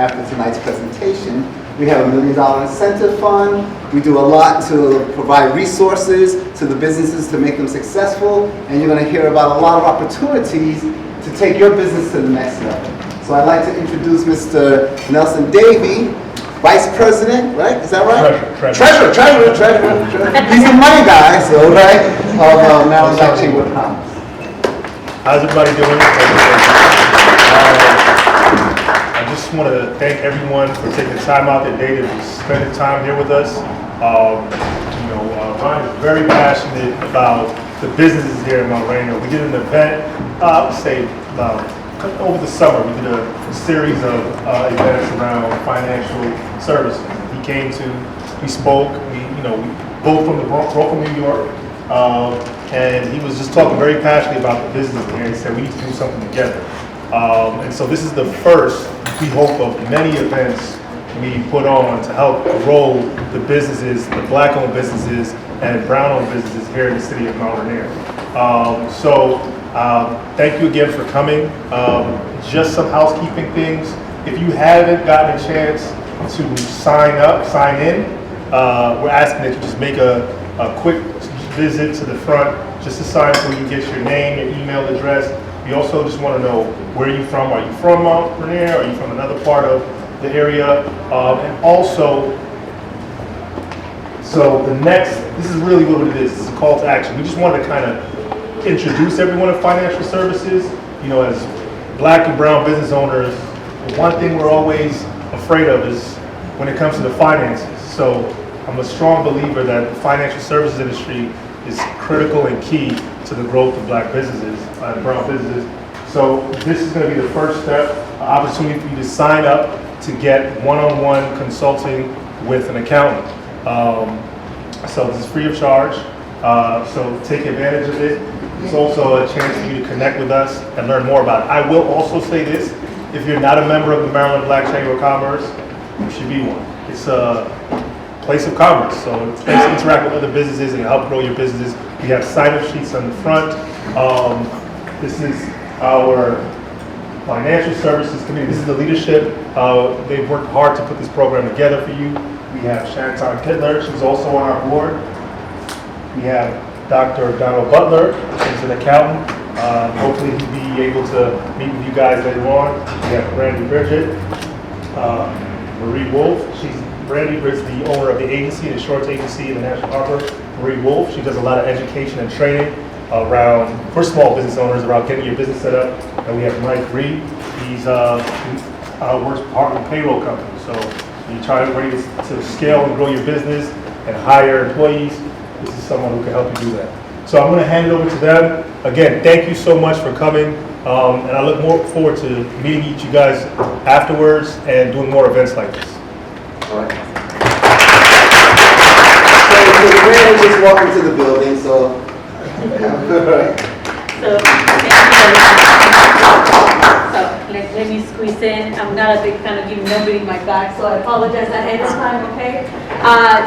after tonight's presentation. We have $1 million incentive fund. We do a lot to provide resources to the businesses to make them successful, and you're going to hear about a lot of opportunities to take your business to the next level. So I'd like to introduce Mr. Nelson Davey, Vice President, right? Is that right? Treasurer. He's the money guy, so right, of Maryland Black Chamber of Commerce. How's everybody doing? I just want to thank everyone for taking time out their day to spend the time here with us. Ron is very passionate about the businesses here in Mount Rainier. We did an event, I would say over the summer. We did a series of events around financial services. He came to, we spoke. We both from New York. And he was just talking very passionately about the business here. He said we need to do something together. And so this is the first, we hope, of many events we put on to help grow the businesses, the black-owned businesses and brown-owned businesses here in the city of Mount Rainier. Thank you again for coming. Just some housekeeping things. If you haven't gotten a chance to sign in, we're asking that you just make a quick visit to the front, just to sign so you can get your name, your email address. We also just want to know where you're from. Are you from Mount Rainier? Are you from another part of the area? And also, so this is really what it is. It's a call to action. We just wanted to kind of introduce everyone to financial services. As black and brown business owners, one thing we're always afraid of is when it comes to the finances. So I'm a strong believer that the financial services industry is critical and key to the growth of black businesses and brown businesses. So this is going to be the first step, opportunity for you to sign up to get one-on-one consulting with an accountant. So this is free of charge, so take advantage of it. It's also a chance for you to connect with us and learn more about it. I will also say this, if you're not a member of the Maryland Black Chamber of Commerce, you should be one. It's a place of commerce, so it's place to interact with other businesses and help grow your businesses. We have sign-up sheets on the front. This is our financial services committee. This is the leadership. They've worked hard to put this program together for you. We have Shanton Hitler, she's also on our board. We have Dr. Donald Butler, he's an accountant. Hopefully he'll be able to meet with you guys later on. We have Brandy Bridget, Marie Wolf. Brandy is the owner of the agency, the Shorts Agency in the National Harbor. Marie Wolf, she does a lot of education and training for small business owners around getting your business set up. And we have Mike Reed. He works part of a payroll company. So you try ready to scale and grow your business and hire employees. This is someone who can help you do that. So I'm going to hand it over to them. Again, thank you so much for coming. And I look more forward to meeting you guys afterwards and doing more events like this. All right. So we're just walking to the building, so let me squeeze in. I'm not a big fan of giving nobody my back, so I apologize ahead of time, okay?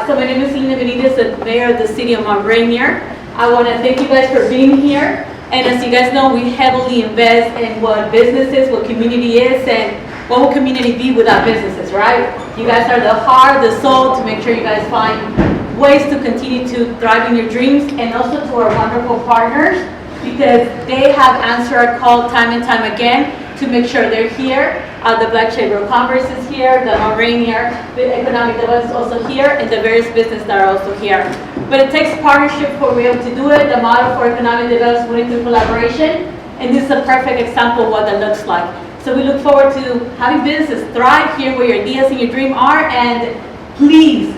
So my name is Selena Benitez, the mayor of the city of Mount Rainier. I want to thank you guys for being here. And as you guys know, we heavily invest in what business is, what community is, and what will community be without businesses, right? You guys are the heart, the soul to make sure you guys find ways to continue to thrive in your dreams, and also to our wonderful partners, because they have answered our call time and time again to make sure they're here. The Black Chamber of Commerce is here, the Mount Rainier Economic Development is also here, and the various businesses that are also here. But it takes partnership for we able to do it. The model for economic development is winning through collaboration, and this is a perfect example of what that looks like. So we look forward to having businesses thrive here where your ideas and your dream are, and please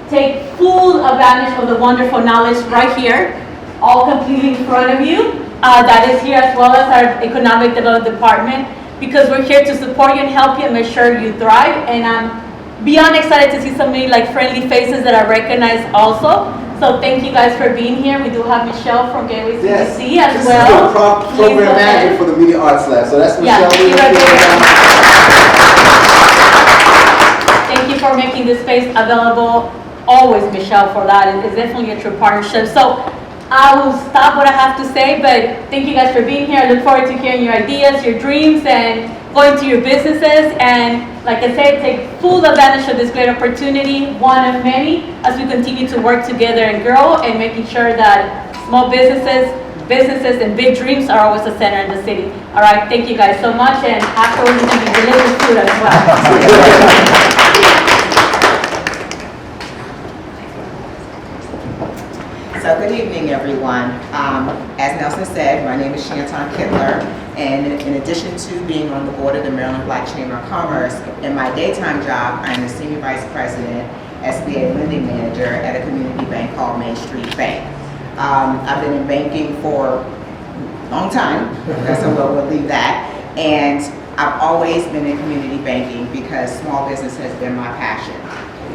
take full advantage of the wonderful knowledge right here, all completely in front of you, that is here, as well as our Economic Development Department, because we're here to support you and help you and make sure you thrive. And I'm beyond excited to see so many friendly faces that I recognize also. So thank you guys for being here. We do have Michelle from Gateway CDC as well. This is the program manager for the Media Arts Lab. So that's Michelle. Thank you for making this space available. Always, Michelle, for that. It's definitely a true partnership. So I will stop what I have to say, but thank you guys for being here. I look forward to hearing your ideas, your dreams, and go into your businesses and, like I said, take full advantage of this great opportunity, one of many, as we continue to work together and grow and making sure that small businesses and big dreams are always the center in the city. All right, thank you guys so much, and afterwards you can be delicious food as well. So good evening, everyone. As Nelson said, my name is Shanton Kittler, and in addition to being on the board of the Maryland Black Chamber of Commerce, in my daytime job, I'm the Senior Vice President, SBA Lending Manager at a community bank called Main Street Bank. I've been in banking for a long time, so we'll leave that. And I've always been in community banking because small business has been my passion.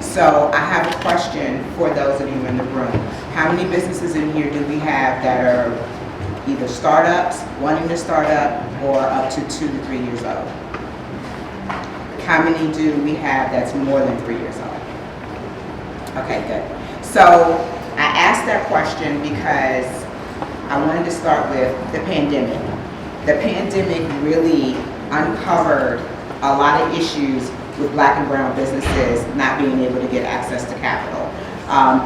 So I have a question for those of you in the room. How many businesses in here do we have that are either startups, wanting to start up, or up to 2 to 3 years old? How many do we have that's more than 3 years old? Okay, good. So I asked that question because I wanted to start with the pandemic. The pandemic really uncovered a lot of issues with Black and brown businesses not being able to get access to capital.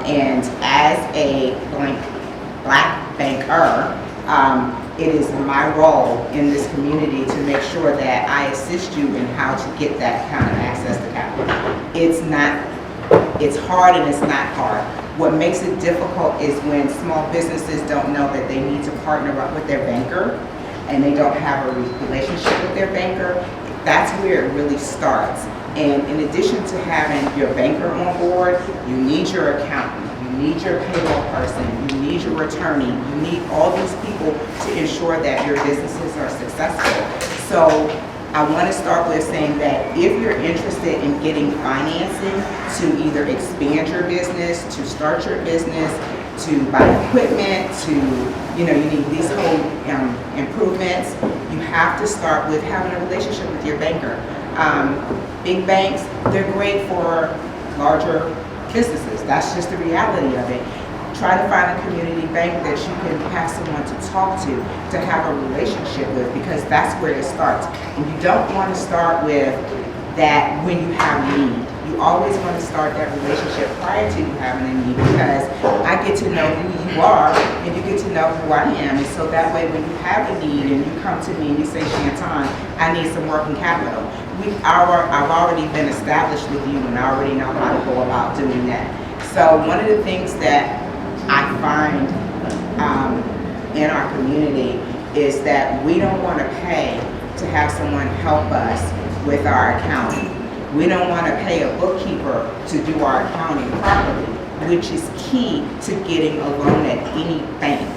And as a Black banker, it is my role in this community to make sure that I assist you in how to get that kind of access to capital. It's hard and it's not hard. What makes it difficult is when small businesses don't know that they need to partner up with their banker and they don't have a relationship with their banker. That's where it really starts. And in addition to having your banker on board, you need your accountant, you need your payroll person, you need your attorney, you need all these people to ensure that your businesses are successful. So I want to start with saying that if you're interested in getting financing to either expand your business, to start your business, to buy equipment, to, you need these home improvements, you have to start with having a relationship with your banker. Big banks, they're great for larger businesses. That's just the reality of it. Try to find a community bank that you can have someone to talk to have a relationship with, because that's where it starts. And you don't want to start with that when you have need. You always want to start that relationship prior to you having a need, because I get to know who you are and you get to know who I am. And so that way when you have a need and you come to me and you say, Shanton, I need some working capital. I've already been established with you and I already know how to go about doing that. So one of the things that I find in our community is that we don't want to pay to have someone help us with our accounting. We don't want to pay a bookkeeper to do our accounting properly, which is key to getting a loan at any bank.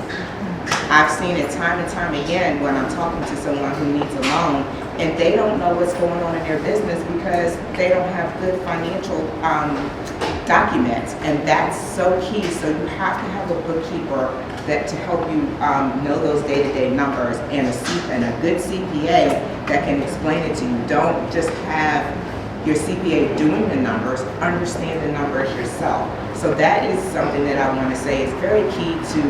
I've seen it time and time again when I'm talking to someone who needs a loan and they don't know what's going on in their business because they don't have good financial documents, and that's so key. So you have to have a bookkeeper that to help you know those day-to-day numbers, and a good CPA that can explain it to you. Don't just have your CPA doing the numbers, understand the numbers yourself. So that is something that I want to say is very key to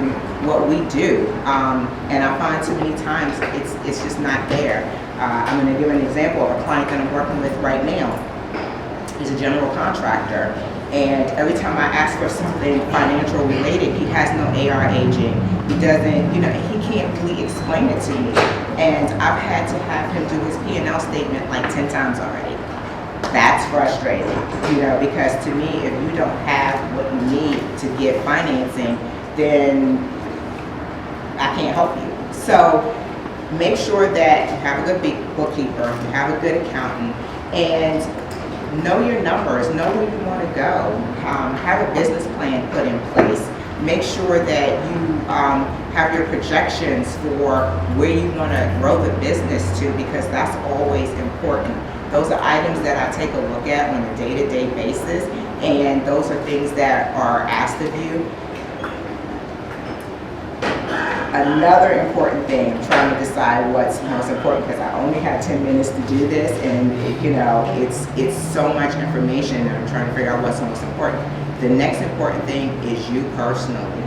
what we do. And I find too many times it's just not there. I'm going to give an example of a client that I'm working with right now. He's a general contractor, and every time I ask for something financial related, he has no AR aging. He doesn't, he can't really explain it to me. And I've had to have him do his P&L statement like 10 times already. That's frustrating, because to me, if you don't have what you need to get financing, then I can't help you. So make sure that you have a good bookkeeper, you have a good accountant, and know your numbers, know where you want to go. Have a business plan put in place. Make sure that you have your projections for where you want to grow the business to, because that's always important. Those are items that I take a look at on a day-to-day basis, and those are things that are asked of you. Another important thing, I'm trying to decide what's most important, because I only have 10 minutes to do this, and it's so much information, and I'm trying to figure out what's most important. The next important thing is you personally.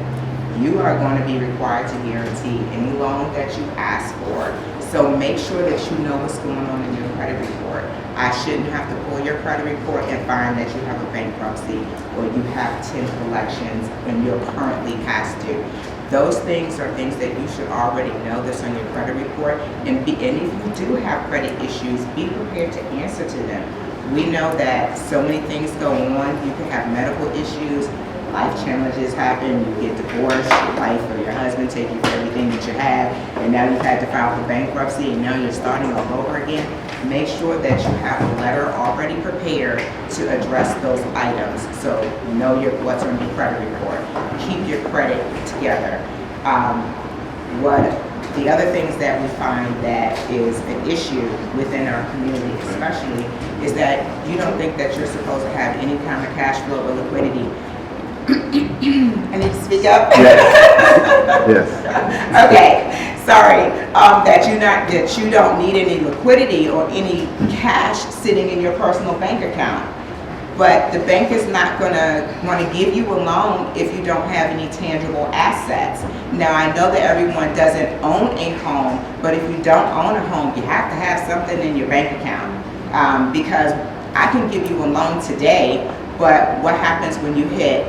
You are going to be required to guarantee any loan that you ask for. So make sure that you know what's going on in your credit report. I shouldn't have to pull your credit report and find that you have a bankruptcy or you have 10 collections and you're currently past due. Those things are things that you should already know that's on your credit report. And if you do have credit issues, be prepared to answer to them. We know that so many things go on. You can have medical issues, life challenges happen, you get divorced, your wife or your husband take you for everything that you have, and now you've had to file for bankruptcy and now you're starting all over again. Make sure that you have a letter already prepared to address those items. So you know what's on your credit report. Keep your credit together. The other things that we find that is an issue within our community especially is that you don't think that you're supposed to have any kind of cash flow or liquidity. I need to speak up? Yes. Okay, sorry. That you don't need any liquidity or any cash sitting in your personal bank account. But the bank is not going to want to give you a loan if you don't have any tangible assets. Now, I know that everyone doesn't own a home, but if you don't own a home, you have to have something in your bank account. Because I can give you a loan today, but what happens when you hit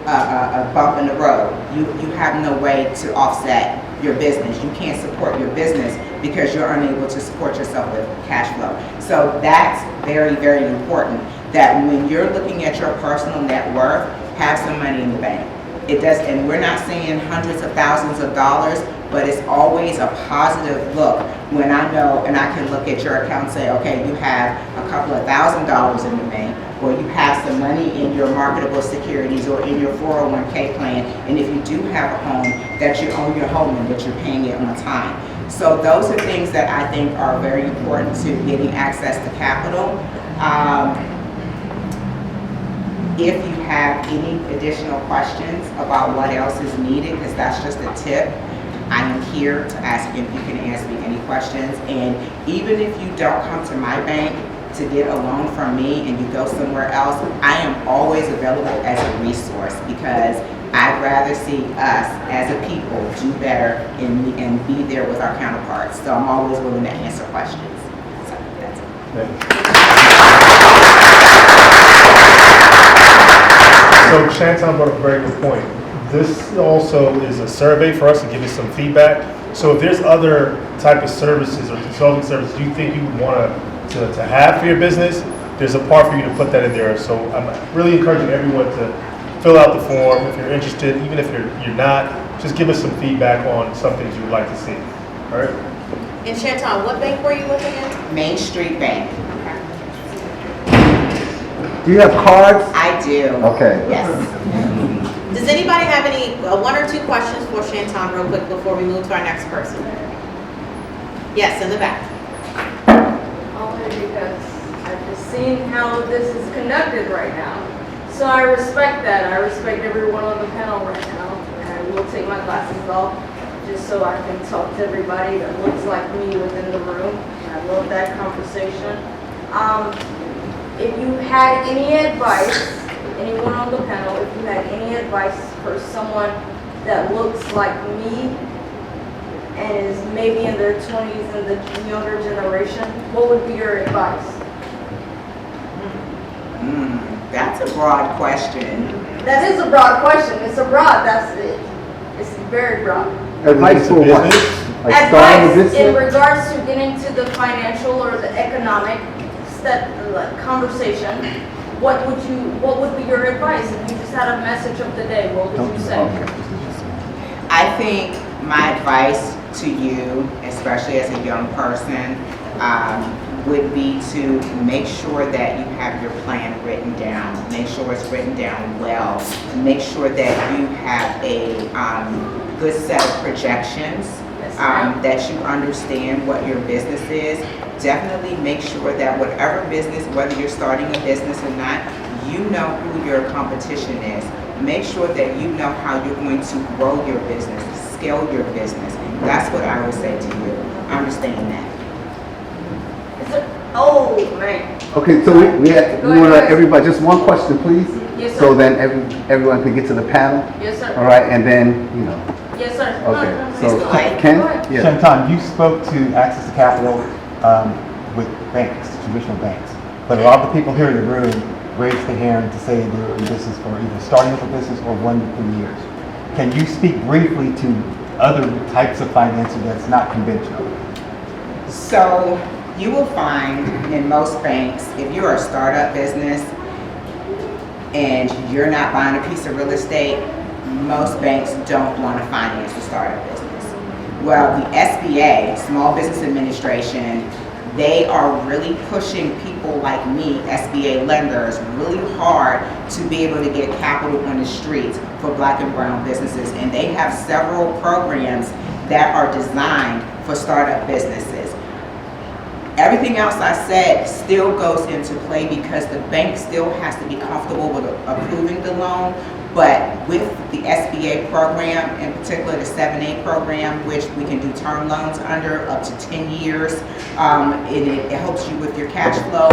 a bump in the road? You have no way to offset your business. You can't support your business because you're unable to support yourself with cash flow. So that's very, very important, that when you're looking at your personal net worth, have some money in the bank. It does, and we're not saying hundreds of thousands of dollars, but it's always a positive look when I know and I can look at your account and say, okay, you have a couple of $1,000s in the bank, or you have some money in your marketable securities or in your 401k plan, and if you do have a home, that you own your home and that you're paying it on time. So those are things that I think are very important to getting access to capital. If you have any additional questions about what else is needed, because that's just a tip, I am here to ask if you can ask me any questions. And even if you don't come to my bank to get a loan from me and you go somewhere else, I am always available as a resource, because I'd rather see us as a people do better and be there with our counterparts. So I'm always willing to answer questions. So that's it. So Shanton brought up a very good point. This also is a survey for us to give you some feedback. So if there's other type of services or consulting services you think you would want to have for your business, there's a part for you to put that in there. So I'm really encouraging everyone to fill out the form if you're interested, even if you're not. Just give us some feedback on some things you would like to see. All right. And Shanton, what bank were you with again? Main Street Bank. Do you have cards? I do. Okay. Yes. Does anybody have any, one or two questions for Shanton real quick before we move to our next person? Yes, in the back. Only because I've just seen how this is conducted right now. So I respect that. I respect everyone on the panel right now. And I will take my glasses off just so I can talk to everybody that looks like me within the room. And I love that conversation. If you had any advice, anyone on the panel, if you had any advice for someone that looks like me and is maybe in their 20s and the younger generation, what would be your advice? That's a broad question. That is a broad question. It's a broad, that's it. It's very broad. Advice for what? Like starting a Advice business? in regards to getting to the financial or the economic conversation, what would be your advice if you just had a message of the day? What would you say? I think my advice to you, especially as a young person, would be to make sure that you have your plan written down. Make sure it's written down well. Make sure that you have a good set of projections, that you understand what your business is. Definitely make sure that whatever business, whether you're starting a business or not, you know who your competition is. Make sure that you know how you're going to grow your business, scale your business. That's what I would say to you. Understand that. Oh, man. Okay, so we want everybody, just one question, please. Yes, sir. So then everyone can get to the panel. Yes, sir. All right, and then, Yes, sir. Okay. So, Mr. Lake? Ken? Go ahead. Yeah. Shantan, you spoke to access to capital with banks, traditional banks. But a lot of the people here in the room raised their hand to say they're in business for either starting up a business or 1 to 3 years. Can you speak briefly to other types of financing that's not conventional? So you will find in most banks, if you're a startup business and you're not buying a piece of real estate, most banks don't want to finance the startup business. Well, the SBA, Small Business Administration, they are really pushing people like me, SBA lenders, really hard to be able to get capital on the streets for Black and brown businesses. And they have several programs that are designed for startup businesses. Everything else I said still goes into play because the bank still has to be comfortable with approving the loan. But with the SBA program, in particular the 7A program, which we can do term loans under up to 10 years, it helps you with your cash flow.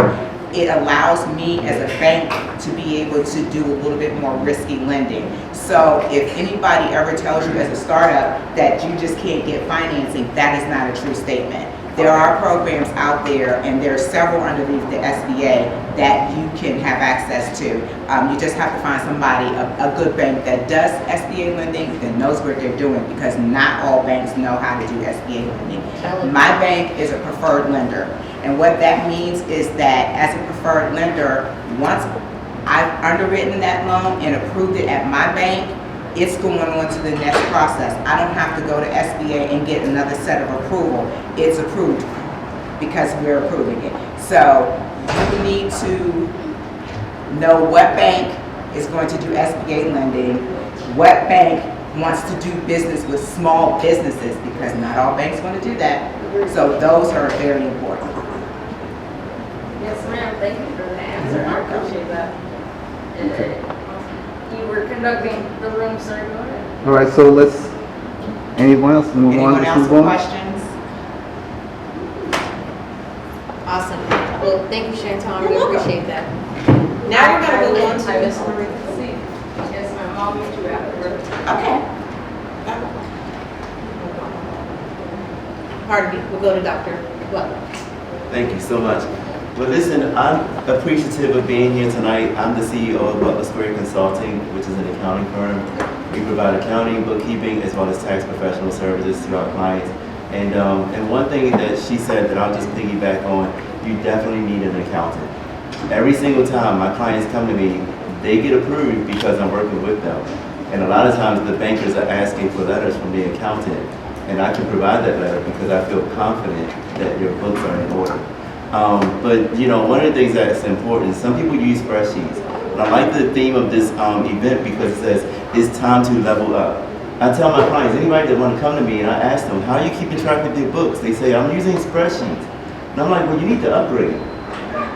It allows me as a bank to be able to do a little bit more risky lending. So if anybody ever tells you as a startup that you just can't get financing, that is not a true statement. There are programs out there, and there are several underneath the SBA that you can have access to. You just have to find somebody, a good bank that does SBA lending, that knows what they're doing, because not all banks know how to do SBA lending. My bank is a preferred lender, and what that means is that as a preferred lender, once I've underwritten that loan and approved it at my bank, it's going on to the next process. I don't have to go to SBA and get another set of approval. It's approved because we're approving it. So you need to know what bank is going to do SBA lending, what bank wants to do business with small businesses, because not all banks want to do that. So those are very important. Yes, ma'am, thank you for the answer, I appreciate that. You were conducting the room, sir, go ahead. All right, so let's, anyone else move on? Anyone Let's else move with on. questions? Awesome. Well, thank you, Shantan. We appreciate that. Now we're gonna move on to Ms. Marie. Yes, ma'am, I'll meet you afterwards. Okay. Pardon me, we'll go to Dr. Butler. Thank you so much. Well, listen, I'm appreciative of being here tonight. I'm the CEO of Butler Square Consulting, which is an accounting firm. We provide accounting, bookkeeping, as well as tax professional services to our clients. And one thing that she said that I'll just piggyback on, you definitely need an accountant. Every single time my clients come to me, they get approved because I'm working with them. And a lot of times the bankers are asking for letters from the accountant, and I can provide that letter because I feel confident that your books are in order. But you know, one of the things that's important is some people use spreadsheets. And I like the theme of this event because it says, it's time to level up. I tell my clients, anybody that want to come to me and I ask them, how are you keeping track of your books? They say, I'm using spreadsheets. And I'm like, well, you need to upgrade.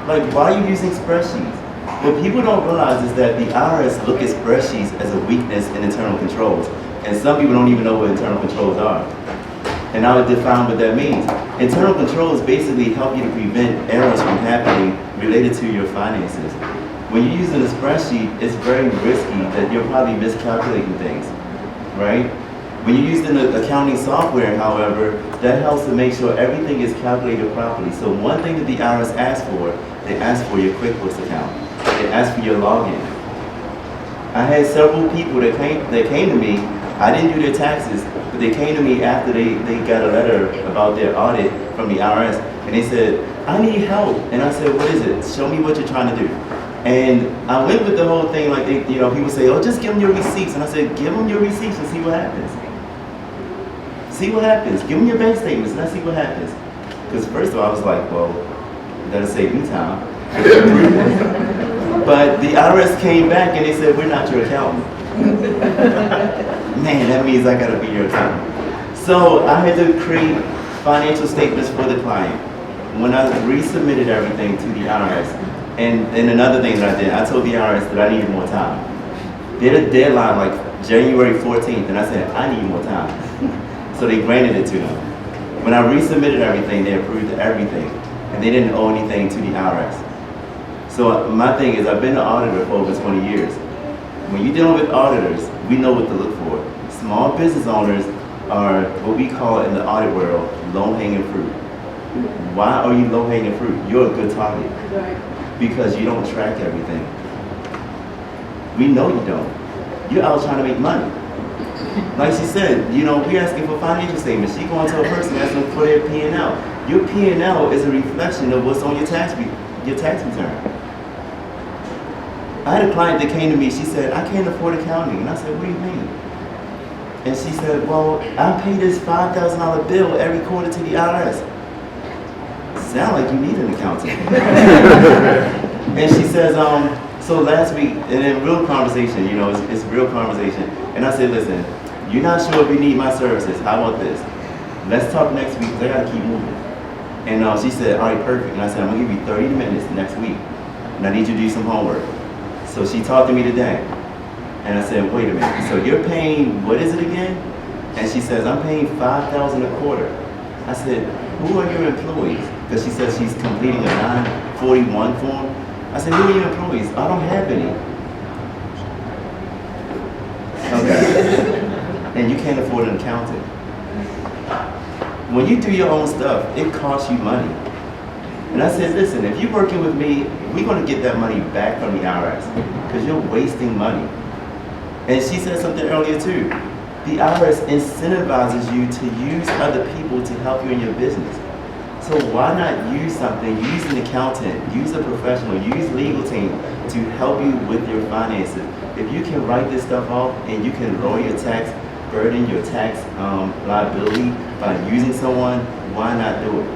Like, why are you using spreadsheets? What people don't realize is that the IRS look at spreadsheets as a weakness in internal controls. And some people don't even know what internal controls are. And I would define what that means. Internal controls basically help you to prevent errors from happening related to your finances. When you're using a spreadsheet, it's very risky that you're probably miscalculating things, right? When you're using the accounting software, however, that helps to make sure everything is calculated properly. So one thing that the IRS asks for, they ask for your QuickBooks account. They ask for your login. I had several people that came to me. I didn't do their taxes, but they came to me after they got a letter about their audit from the IRS, and they said, I need help. And I said, what is it? Show me what you're trying to do. And I went with the whole thing like people say, oh, just give them your receipts. And I said, give them your receipts and see what happens. See what happens. Give them your bank statements and let's see what happens. Because first of all, I was like, well, that'll save me time. But the IRS came back and they said, we're not your accountant. Man, that means I gotta be your accountant. So I had to create financial statements for the client. When I resubmitted everything to the IRS, and another thing that I did, I told the IRS that I needed more time. They had a deadline like January 14th, and I said, I need more time. So they granted it to them. When I resubmitted everything, they approved everything, and they didn't owe anything to the IRS. So my thing is, I've been an auditor for over 20 years. When you're dealing with auditors, we know what to look for. Small business owners are what we call in the audit world low-hanging fruit. Why are you low-hanging fruit? You're a good target because you don't track everything. We know you don't. You're out trying to make money. Like she said, you know, we're asking for financial statements. She going to a person asking for their P&L. Your P&L is a reflection of what's on your tax return. I had a client that came to me, she said, I can't afford accounting. And I said, what do you mean? And she said, well, I pay this $5,000 bill every quarter to the IRS. Sound like you need an accountant. And she says, so last week, and in real conversation, you know, it's real conversation. And I said, listen, you're not sure if you need my services. How about this? Let's talk next week, because I gotta keep moving. And she said, all right, perfect. And I said, I'm gonna give you 30 minutes next week. And I need you to do some homework. So she talked to me today. And I said, wait a minute, so you're paying, what is it again? And she says, I'm paying $5,000 a quarter. I said, who are your employees? Because she says she's completing a 941 form. I said, who are your employees? I don't have any. Okay. And you can't afford an accountant. When you do your own stuff, it costs you money. And I said, listen, if you're working with me, we're going to get that money back from the IRS because you're wasting money. And she said something earlier too. The IRS incentivizes you to use other people to help you in your business. So why not use something, use an accountant, use a professional, use legal team to help you with your finances. If you can write this stuff off and you can lower your tax burden, your tax liability by using someone, why not do it?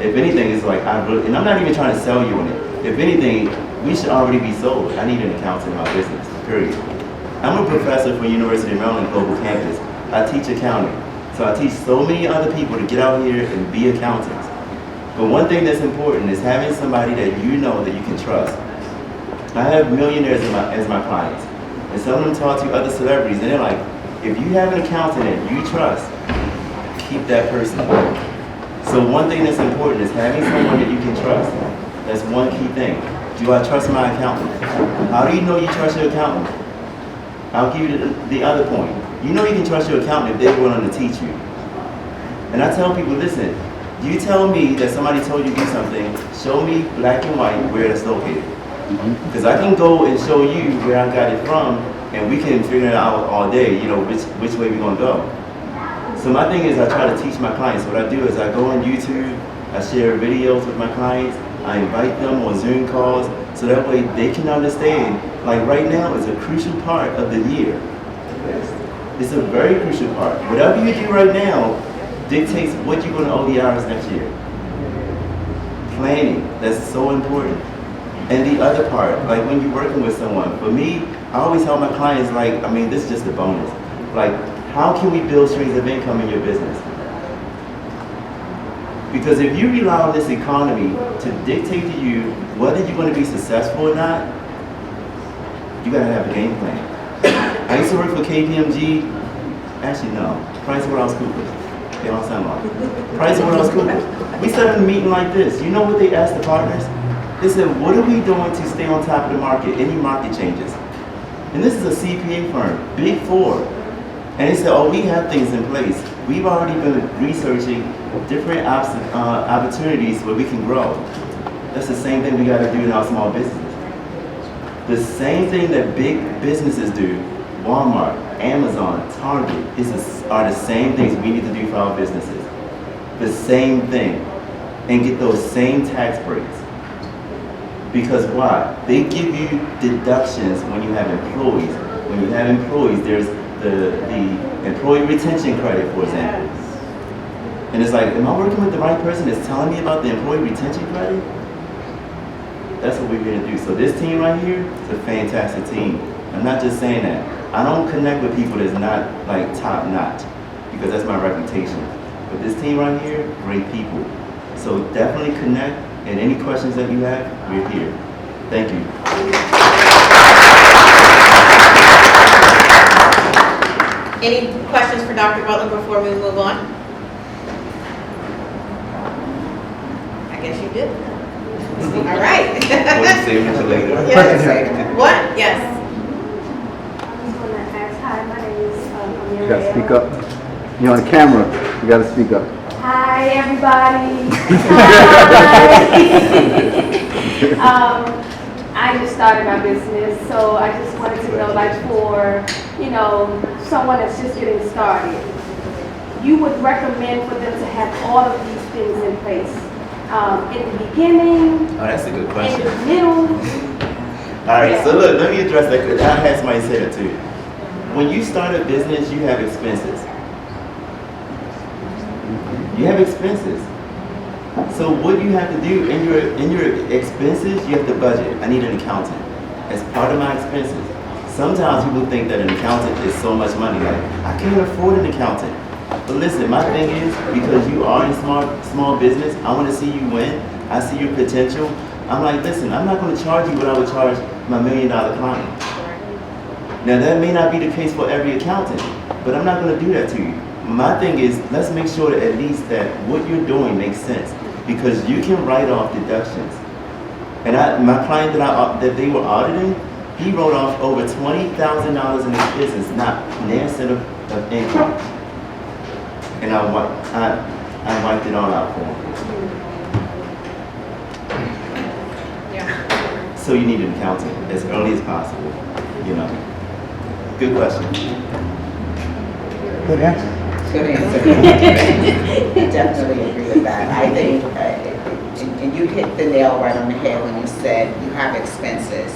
If anything, it's like, and I'm not even trying to sell you on it. If anything, we should already be sold. I need an accountant in my business, period. I'm a professor for University of Maryland Global Campus. I teach accounting. So I teach so many other people to get out here and be accountants. But one thing that's important is having somebody that you know that you can trust. I have millionaires as my clients. And some of them talk to other celebrities and they're like, if you have an accountant that you trust, keep that person. So one thing that's important is having someone that you can trust. That's one key thing. Do I trust my accountant? How do you know you trust your accountant? I'll give you the other point. You know you can trust your accountant if they're willing to teach you. And I tell people, listen, you tell me that somebody told you to do something, show me black and white where it's located. Because I can go and show you where I got it from, and we can figure it out all day, you know, which way we're gonna go. So my thing is I try to teach my clients. What I do is I go on YouTube, I share videos with my clients, I invite them on Zoom calls, so that way they can understand, like right now is a crucial part of the year. It's a very crucial part. Whatever you do right now dictates what you're gonna owe the IRS next year. Planning, that's so important. And the other part, like when you're working with someone, for me, I always tell my clients, like, I mean, this is just a bonus. Like, how can we build streams of income in your business? Because if you rely on this economy to dictate to you whether you're going to be successful or not, you got to have a game plan. I used to work for KPMG. Actually, no. PricewaterhouseCoopers. They all sound like PricewaterhouseCoopers. We set up a meeting like this. You know what they asked the partners? They said, what are we doing to stay on top of the market, any market changes? And this is a CPA firm, Big Four. And they said, oh, we have things in place. We've already been researching different opportunities where we can grow. That's the same thing we got to do in our small businesses. The same thing that big businesses do, Walmart, Amazon, Target, are the same things we need to do for our businesses. The same thing. And get those same tax breaks. Because why? They give you deductions when you have employees. When you have employees, there's the employee retention credit, for example. And it's like, am I working with the right person that's telling me about the employee retention credit? That's what we're here to do. So this team right here is a fantastic team. I'm not just saying that. I don't connect with people that's not like top notch, because that's my reputation. But this team right here, great people. So definitely connect, and any questions that you have, we're here. Thank you. Any questions for Dr. Butler before we move on? I guess you did. All right. We'll save it till later. Yes. What? Yes. I just want to ask, hi, my name is You Amira. gotta speak up. You're on camera. You gotta speak up. Hi, everybody. Hi. I just started my business, so I just wanted to know, like, for, someone that's just getting started, you would recommend for them to have all of these things in place in the beginning, Oh, that's a good in question. the middle. All right, so look, let me address that, because I had somebody say that too. When you start a business, you have expenses. You have expenses. So what you have to do in your expenses, you have to budget. I need an accountant as part of my expenses. Sometimes people think that an accountant is so much money, like, I can't afford an accountant. But listen, my thing is, because you are in small business, I want to see you win. I see your potential. I'm like, listen, I'm not going to charge you what I would charge my $1 million client. Now that may not be the case for every accountant, but I'm not going to do that to you. My thing is, let's make sure that at least that what you're doing makes sense, because you can write off deductions. And my client that they were auditing, he wrote off over $20,000 in his business, not their cent of income. And I wiped it all out for him. Yeah. So you need an accountant as early as possible, Good question. Good answer. Good answer. I definitely agree with that. I think, and you hit the nail right on the head when you said you have expenses.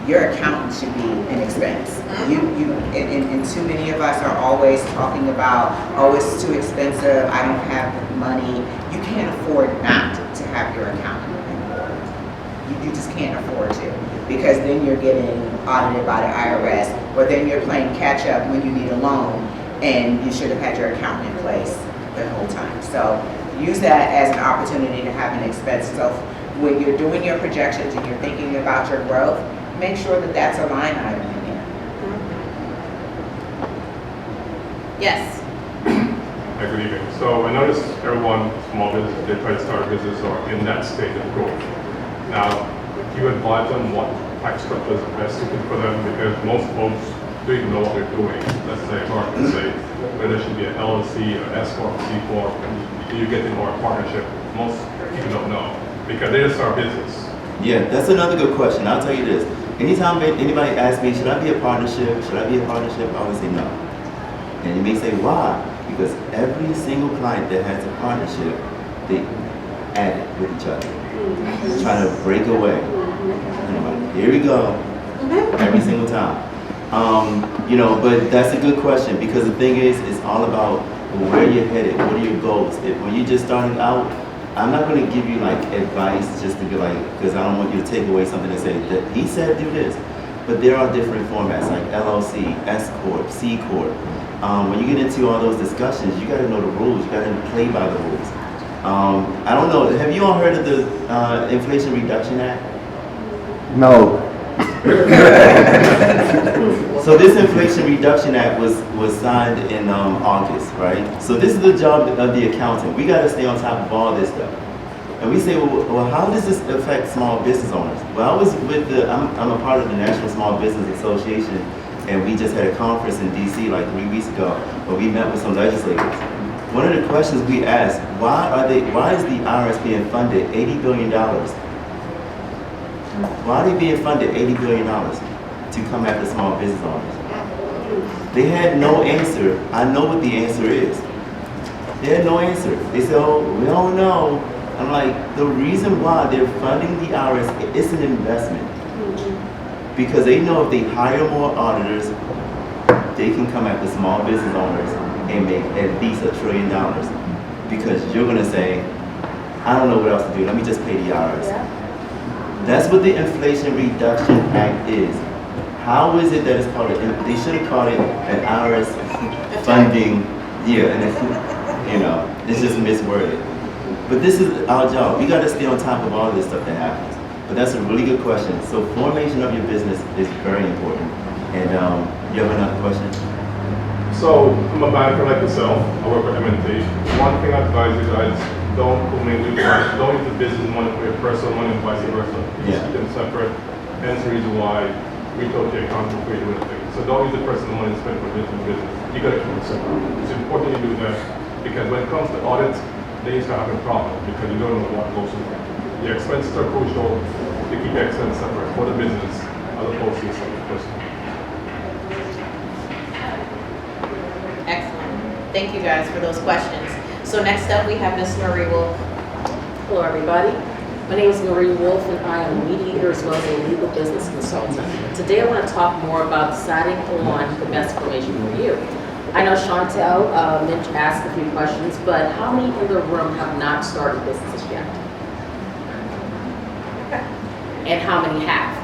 Your accountant should be an expense. And too many of us are always talking about, oh, it's too expensive, I don't have the money. You can't afford not to have your accountant on board. You just can't afford to, because then you're getting audited by the IRS, or then you're playing catch up when you need a loan, and you should have had your accountant in place the whole time. So use that as an opportunity to have an expense. So when you're doing your projections and you're thinking about your growth, make sure that that's a line item in there. Yes. Hi, good evening. So I noticed everyone, small business, they try to start a business or in that stage of growth. Now, you advise them what tax structure is best suited for them, because most folks don't even know what they're doing. Let's say, or let's say, whether it should be an LLC, or S Corp, C Corp, and you get into a partnership. Most people don't know, because they just start business. Yeah, that's another good question. I'll tell you this. Anytime anybody asks me, should I be a partnership? Should I be a partnership? I always say no. And you may say, why? Because every single client that has a partnership, they add it with each other. Trying to break away. And I'm like, here we go. Every single time. But that's a good question, because the thing is, it's all about where you're headed. What are your goals? When you're just starting out, I'm not going to give you like advice just to be like, because I don't want you to take away something and say that he said do this. But there are different formats like LLC, S Corp, C Corp. When you get into all those discussions, you got to know the rules. You got to play by the rules. I don't know. Have you all heard of the Inflation Reduction Act? No. So this Inflation Reduction Act was signed in August, right? So this is the job of the accountant. We got to stay on top of all this stuff. And we say, well, how does this affect small business owners? Well, I was with I'm a part of the National Small Business Association, and we just had a conference in DC like 3 weeks ago where we met with some legislators. One of the questions we asked, why is the IRS being funded $80 billion? Why are they being funded $80 billion to come after small business owners? They had no answer. I know what the answer is. They had no answer. They said, oh, we don't know. I'm like, the reason why they're funding the IRS, it's an investment. Because they know if they hire more auditors, they can come after small business owners and make at least $1 trillion. Because you're going to say, I don't know what else to do. Let me just pay the IRS. That's what the Inflation Reduction Act is. How is it that it's called they should have called it an IRS funding, and it's just misworded. But this is our job. We got to stay on top of all this stuff that happens. But that's a really good question. So formation of your business is very important. And you have another question? So I'm a banker like yourself. I work with M&T. One thing I advise you guys, don't use the business money for your personal money and vice versa. You keep them separate. Hence the reason why we told you accounting before you do things. So don't use the personal money to spend for business. You gotta keep it simple. It's important you do that because when it comes to audit, then you start having problems because you don't know what goes in there. The expenses are crucial to keep the expense separate for the business as opposed to yourself personally. Excellent. Thank you guys for those questions. So next up, we have Ms. Marie Wolf. Hello, everybody. My name is Marie Wolf, and I am a mediator as well as a legal business consultant. Today, I want to talk more about deciding on the best formation for you. I know Chantel asked a few questions, but how many in the room have not started businesses yet? And how many have?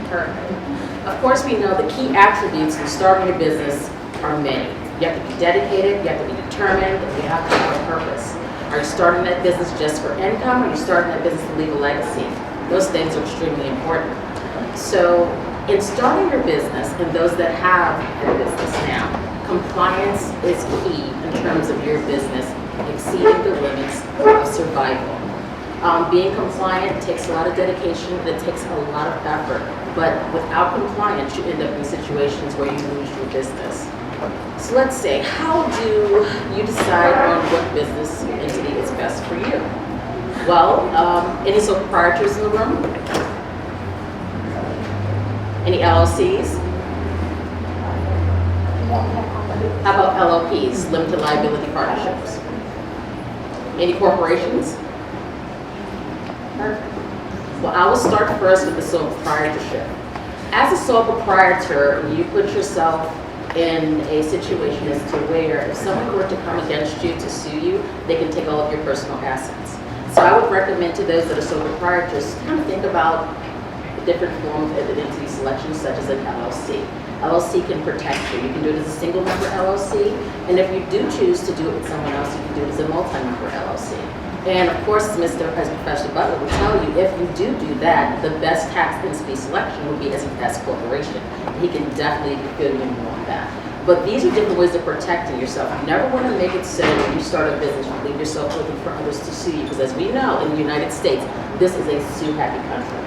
Perfect. Of course, we know the key attributes in starting a business are many. You have to be dedicated, you have to be determined, and you have to have a purpose. Are you starting that business just for income, or are you starting that business to leave a legacy? Those things are extremely important. So, in starting your business, and those that have a business now, compliance is key in terms of your business exceeding the limits of survival. Being compliant takes a lot of dedication, and it takes a lot of effort. But without compliance, you end up in situations where you lose your business. So let's say, how do you decide on what business entity is best for you? Well, any sole proprietors in the room? Any LLCs? How about LLPs, limited liability partnerships? Any corporations? Perfect. Well, I will start first with the sole proprietorship. As a sole proprietor, you put yourself in a situation as to where if someone were to come against you to sue you, they can take all of your personal assets. So I would recommend to those that are sole proprietors, kind of think about the different forms of entity selection, such as an LLC. LLC can protect you. You can do it as a single member LLC, and if you do choose to do it with someone else, you can do it as a multi-member LLC. And of course, as Professor Butler will tell you, if you do that, the best tax entity selection would be as an S corporation. He can definitely fill you more on that. But these are different ways of protecting yourself. You never want to make it so when you start a business, you leave yourself open for others to sue you, because as we know, in the United States, this is a sue-happy country.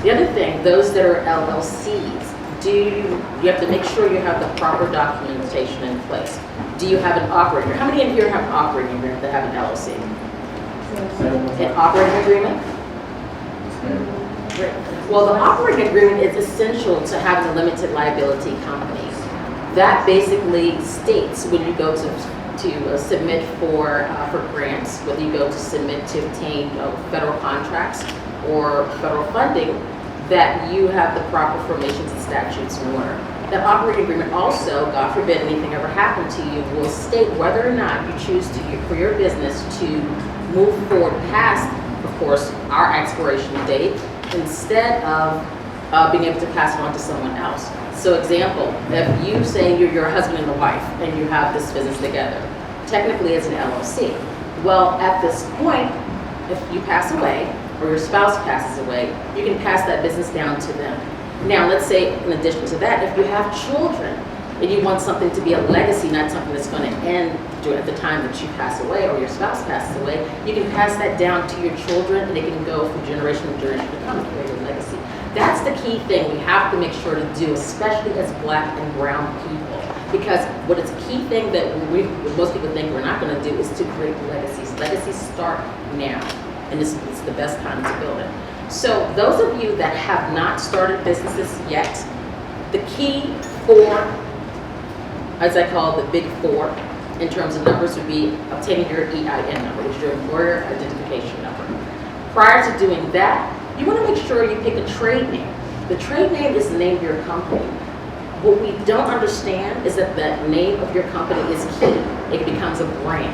The other thing, those that are LLCs, you have to make sure you have the proper documentation in place. Do you have an operator? How many in here have an operating agreement that have an LLC? An operating agreement? Well, the operating agreement is essential to having a limited liability company. That basically states when you go to submit for grants, whether you go to submit to obtain federal contracts or federal funding, that you have the proper formations and statutes in order. That operating agreement also, God forbid anything ever happened to you, will state whether or not you choose for your business to move forward past, of course, our expiration date, instead of being able to pass it on to someone else. So example, if you say you're a husband and a wife and you have this business together, technically as an LLC, well, at this point, if you pass away, or your spouse passes away, you can pass that business down to them. Now, let's say, in addition to that, if you have children and you want something to be a legacy, not something that's going to end at the time that you pass away or your spouse passes away, you can pass that down to your children, and it can go from generation to generation to come and create a legacy. That's the key thing we have to make sure to do, especially as Black and brown people. Because what is a key thing that most people think we're not going to do is to create legacies. Legacies start now, and it's the best time to build it. So those of you that have not started businesses yet, the key four, as I call the big four, in terms of numbers would be obtaining your EIN number, which is your employer identification number. Prior to doing that, you want to make sure you pick a trade name. The trade name is the name of your company. What we don't understand is that the name of your company is key. It becomes a brand.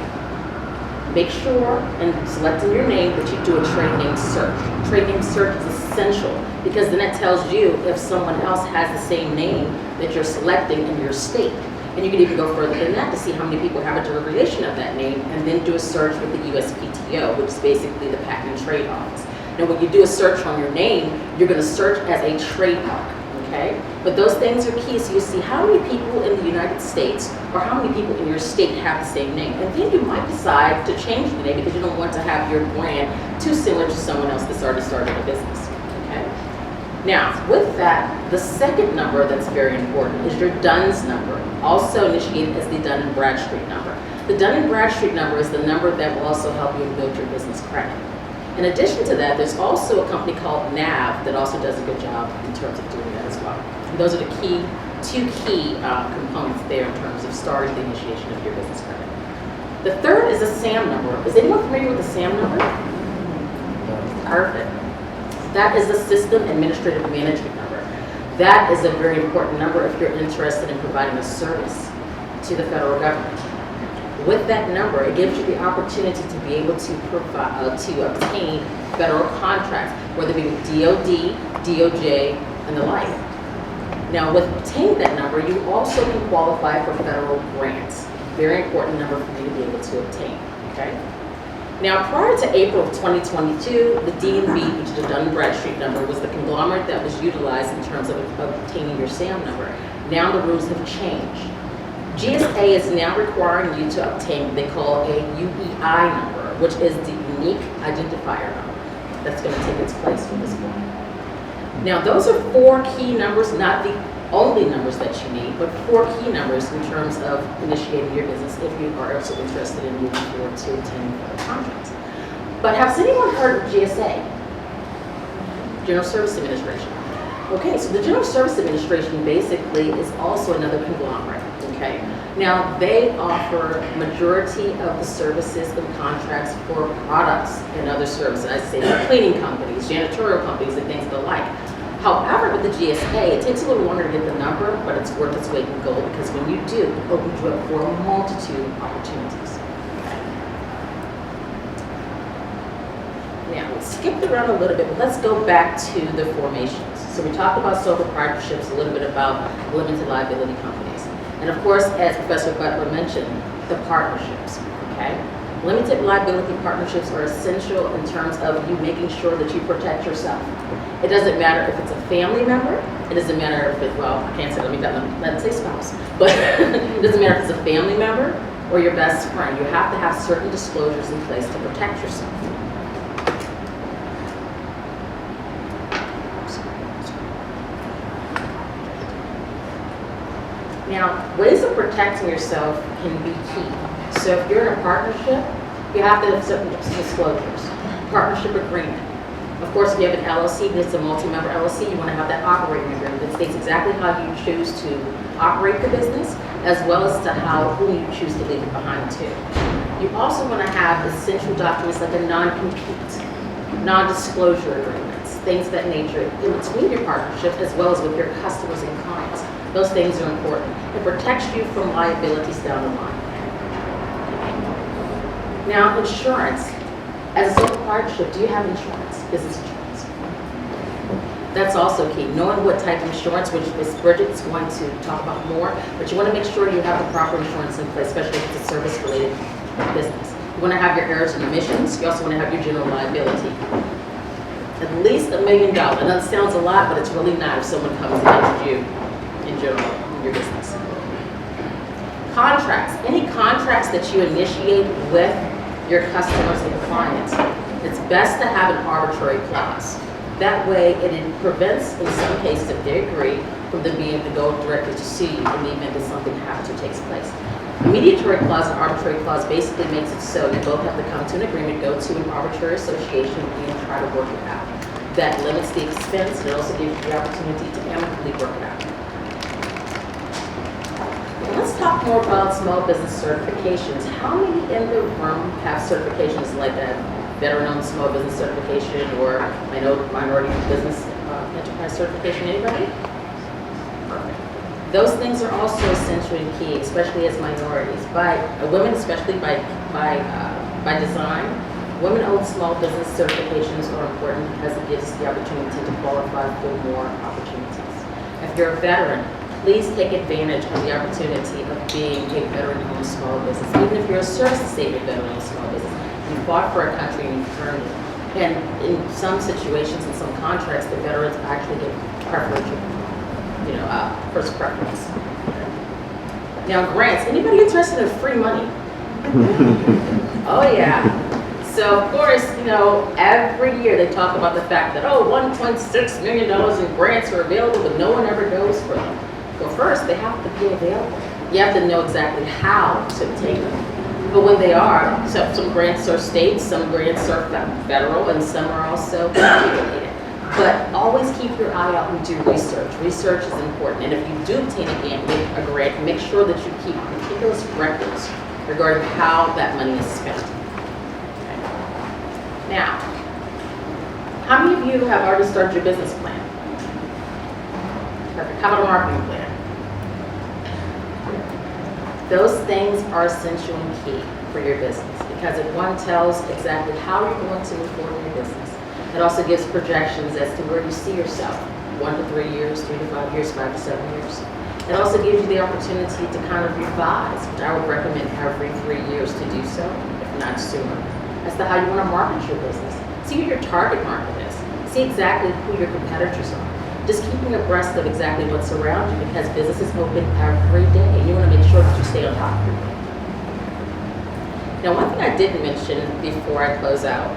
Make sure, in selecting your name, that you do a trade name search. Trade name search is essential because then it tells you if someone else has the same name that you're selecting in your state. And you can even go further than that to see how many people have a derivation of that name, and then do a search with the USPTO, which is basically the Patent and Trade Office. Now, when you do a search on your name, you're going to search as a trademark. Okay? But those things are key, so you see how many people in the United States or how many people in your state have the same name. And then you might decide to change the name because you don't want to have your brand too similar to someone else that's already started a business. Okay? Now, with that, the second number that's very important is your DUNS number, also initiated as the Dun & Bradstreet number. The Dun & Bradstreet number is the number that will also help you build your business credit. In addition to that, there's also a company called NAV that also does a good job in terms of doing that as well. And those are the two key components there in terms of starting the initiation of your business credit. The third is a SAM number. Is anyone familiar with the SAM number? Perfect. That is the System Administrative Management number. That is a very important number if you're interested in providing a service to the federal government. With that number, it gives you the opportunity to be able to provide, to obtain federal contracts, whether it be with DOD, DOJ, and the like. Now, with obtaining that number, you also can qualify for federal grants. Very important number for you to be able to obtain, okay? Now, prior to April of 2022, the DNB, which is the Dun & Bradstreet number, was the conglomerate that was utilized in terms of obtaining your SAM number. Now the rules have changed. GSA is now requiring you to obtain what they call a UEI number, which is the Unique Identifier Number. That's going to take its place from this point. Now, those are 4 key numbers, not the only numbers that you need, but 4 key numbers in terms of initiating your business if you are also interested in moving forward to obtaining federal contracts. But has anyone heard of GSA? General Service Administration. Okay, so the General Service Administration basically is also another conglomerate, okay? Now, they offer majority of the services and contracts for products and other services. I say for cleaning companies, janitorial companies, and things of the like. However, with the GSA, it takes a little longer to get the number, but it's worth its weight in gold because when you do, it opens you up for a multitude of opportunities. Now, we skipped around a little bit, but let's go back to the formations. So we talked about sole proprietorships, a little bit about limited liability companies. And of course, as Professor Butler mentioned, the partnerships, okay? Limited liability partnerships are essential in terms of you making sure that you protect yourself. It doesn't matter if it's a family member, it doesn't matter if it's, well, I can't say, let me say spouse, but it doesn't matter if it's a family member or your best friend. You have to have certain disclosures in place to protect yourself. Now, ways of protecting yourself can be key. So if you're in a partnership, you have to have certain disclosures. Partnership agreement. Of course, if you have an LLC, if it's a multi-member LLC, you want to have that operating agreement that states exactly how you choose to operate the business, as well as to who you choose to leave it behind too. You also want to have essential documents like a non-compete, non-disclosure agreements, things of that nature in between your partnership as well as with your customers and clients. Those things are important. It protects you from liabilities down the line. Now, insurance. As a sole proprietorship, do you have insurance? Business insurance. That's also key. Knowing what type of insurance, which Ms. Bridget's going to talk about more, but you want to make sure you have the proper insurance in place, especially if it's a service-related business. You want to have your errors and omissions. You also want to have your general liability. At least $1 million. That sounds a lot, but it's really not if someone comes against you in general in your business. Contracts. Any contracts that you initiate with your customers and clients, it's best to have an arbitrary clause. That way, it prevents, in some cases, if they agree, from them being able to go directly to sue you in the event that something happens or takes place. A mediatory clause and arbitrary clause basically makes it so you both have to come to an agreement, go to an arbitrary association, and try to work it out. That limits the expense, and it also gives you the opportunity to amicably work it out. Let's talk more about small business certifications. How many in the room have certifications like that? Veteran-owned small business certification or minority business enterprise certification? Anybody? Perfect. Those things are also essential and key, especially as minorities. By women, especially by design, women-owned small business certifications are important because it gives us the opportunity to qualify for more opportunities. If you're a veteran, please take advantage of the opportunity of being a veteran-owned small business. Even if you're a service-disabled veteran-owned small business, you fought for a country and you've earned it. And in some situations, in some contracts, the veterans actually get preferential, first preference. Now, grants. Anybody interested in free money? Oh yeah. So of course, every year they talk about the fact that, $1.6 million in grants are available, but no one ever goes for them. Well, first, they have to be available. You have to know exactly how to obtain them. But when they are, so some grants are state, some grants are federal, and some are also regulated. But always keep your eye out and do research. Research is important. And if you do obtain a grant, make sure that you keep meticulous records regarding how that money is spent. Okay. Now, how many of you have already started your business plan? Perfect. How about a marketing plan? Those things are essential and key for your business because it tells exactly how you're going to move forward in your business. It also gives projections as to where you see yourself, 1 to 3 years, 3 to 5 years, 5 to 7 years. It also gives you the opportunity to kind of revise, which I would recommend every 3 years to do so, if not sooner, as to how you want to market your business. See who your target market is. See exactly who your competitors are. Just keeping abreast of exactly what's around you because business is open every day. You want to make sure that you stay on top of your game. Now, one thing I didn't mention before I close out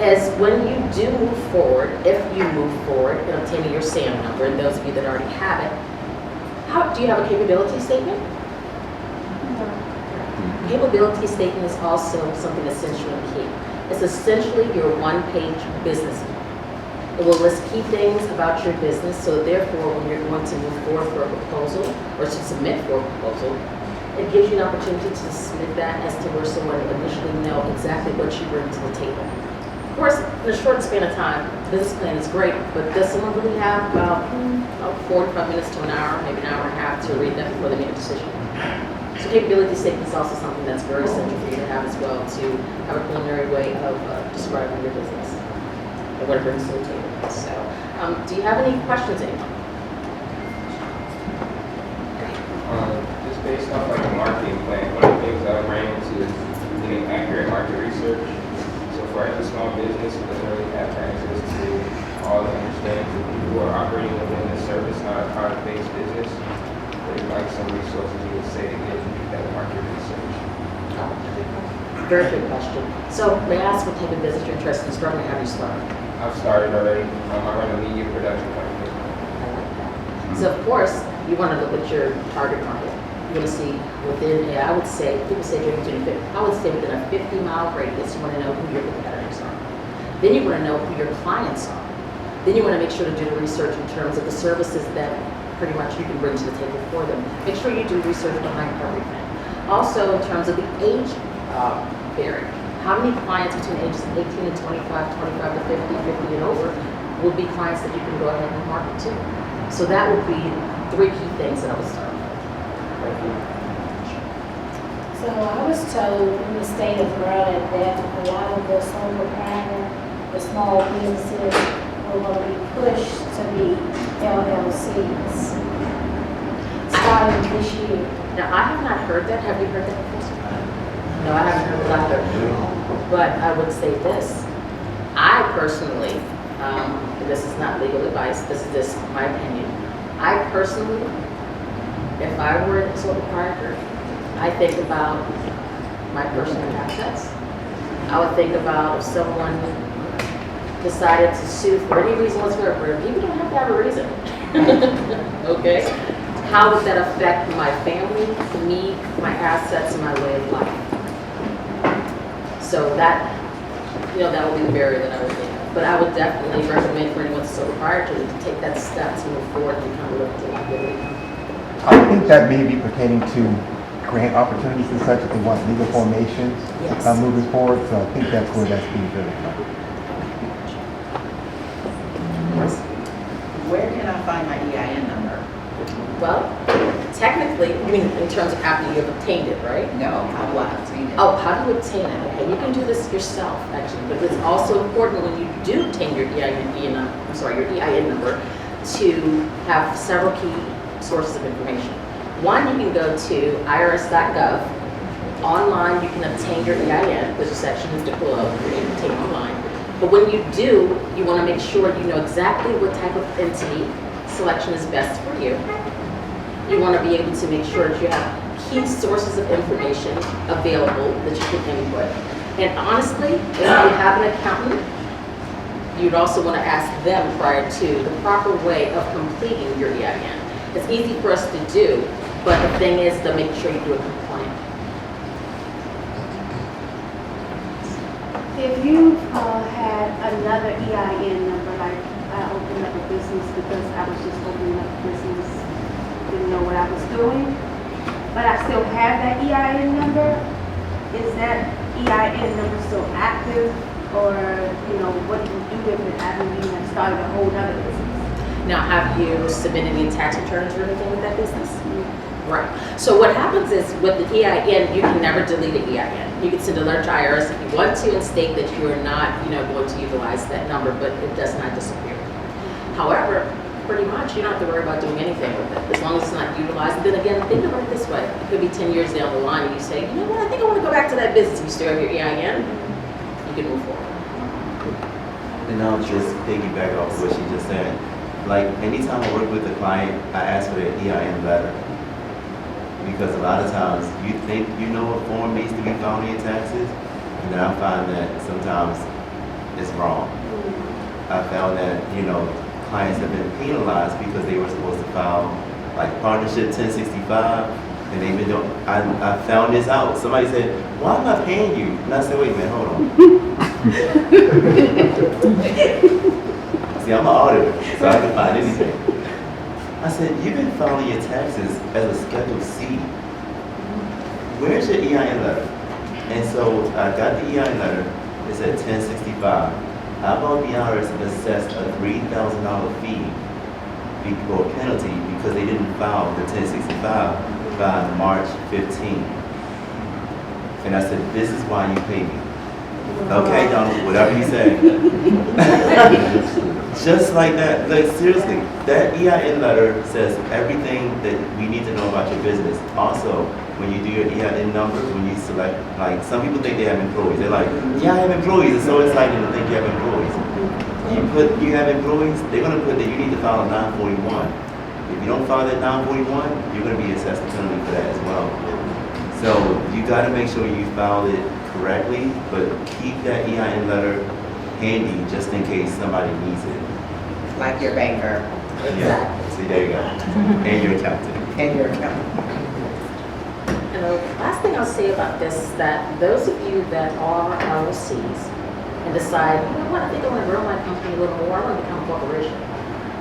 is when you do move forward, if you move forward in obtaining your SAM number, and those of you that already have it, do you have a capability statement? Capability statement is also something essential and key. It's essentially your one-page business plan. It will list key things about your business, so therefore when you're going to move forward for a proposal or to submit for a proposal, it gives you an opportunity to submit that as to where someone will initially know exactly what you bring to the table. Of course, in a short span of time, business plan is great, but does someone really have about 45 minutes to an hour, maybe an hour and a half to read that before they make a decision? So capability statement is also something that's very essential for you to have as well, to have a preliminary way of describing your business and what it brings to the table. So, do you have any questions, anyone? Just based off like a marketing plan, one of the things that I ran into is getting accurate market research. So for a small business who doesn't really have access to all the understanding of people who are operating within the service, not a product-based business, there's like some resources you would say to get that market research. Very good question. So may I ask what type of business you're interested in starting? How do you start? I've started already. I run a media production company. I like that. So of course, you want to look at your target market. You want to see within, I would say, people say within a 50-mile radius, you want to know who your competitors are. Then you want to know who your clients are. Then you want to make sure to do the research in terms of the services that pretty much you can bring to the table for them. Make sure you do research behind everything. Also, in terms of the age variant, how many clients between ages 18 and 25, 25 to 50, 50 and over will be clients that you can go ahead and market to. So that would be 3 key things that I would start with. So I was told in the state of Rhode Island that a lot of the sole proprietor, the small businesses were going to be pushed to be LLCs starting this year. Now, I have not heard that. Have you heard that before? No, I haven't heard that either. But I would say this. I personally, and this is not legal advice, this is just my opinion. I personally, if I were a sole proprietor, I think about my personal assets. I would think about if someone decided to sue for any reason whatsoever. People don't have to have a reason. Okay? How would that affect my family, me, my assets, and my way of life? So that, that would be the barrier that I would think of. But I would definitely recommend for anyone sole proprietor to take that step to move forward and become a limited liability. I think that may be pertaining to grant opportunities and such, if they want legal formations moving forward, so I think that's where that's being driven from. Where can I find my EIN number? Well, technically, you mean in terms of after you have obtained it, right? No, how do I obtain it? Oh, how do you obtain it? Okay, you can do this yourself, actually, but it's also important when you do obtain your EIN number to have several key sources of information. One, you can go to irs.gov. Online, you can obtain your EIN. There's a section below where you can obtain online. But when you do, you want to make sure you know exactly what type of entity selection is best for you. You want to be able to make sure that you have key sources of information available that you can input. And honestly, if you have an accountant, you'd also want to ask them prior to the proper way of completing your EIN. It's easy for us to do, but the thing is to make sure you do it compliant. If you had another EIN number, like I opened up a business because I was just opening up a business, didn't know what I was doing, but I still have that EIN number, is that EIN number still active? Or, what do you do with it after you have started a whole other business? Now, have you submitted any tax returns or anything with that business? Right. So what happens is with the EIN, you can never delete an EIN. You can send a letter to IRS if you want to and state that you are not, going to utilize that number, but it does not disappear. However, pretty much you don't have to worry about doing anything with it as long as it's not utilized. And then again, think about it this way: it could be 10 years down the line, and you say, you know what, I think I want to go back to that business. You still have your EIN, you can move forward. And I'll just piggyback off what she just said. Like, anytime I work with a client, I ask for their EIN letter. Because a lot of times, you think you know a form needs to be found in your taxes, and then I find that sometimes it's wrong. I found that, clients have been penalized because they were supposed to file, like, partnership 1065, and they've been doing, I found this out. Somebody said, why am I paying you? And I said, wait a minute, hold on. See, I'm an auditor, so I can find anything. I said, you've been filing your taxes as a Schedule C. Where's your EIN letter? And so I got the EIN letter. It said 1065. How about the IRS assessed a $3,000 fee or penalty because they didn't file the 1065 by March 15th. And I said, this is why you pay me. Okay, Donald, whatever you say. Just like that, like seriously, that EIN letter says everything that we need to know about your business. Also, when you do your EIN number, when you select, like some people think they have employees. They're like, yeah, I have employees. It's so exciting to think you have employees. You have employees, they're gonna put that you need to file a 941. If you don't file that 941, you're gonna be assessed a penalty for that as well. So you gotta make sure you file it correctly, but keep that EIN letter handy just in case somebody needs it. Like your banker. Yeah, see, there you go. And your accountant. And your accountant. And the last thing I'll say about this is that those of you that are LLCs and decide, you know what, I think I want to grow my company a little more, I want to become a corporation.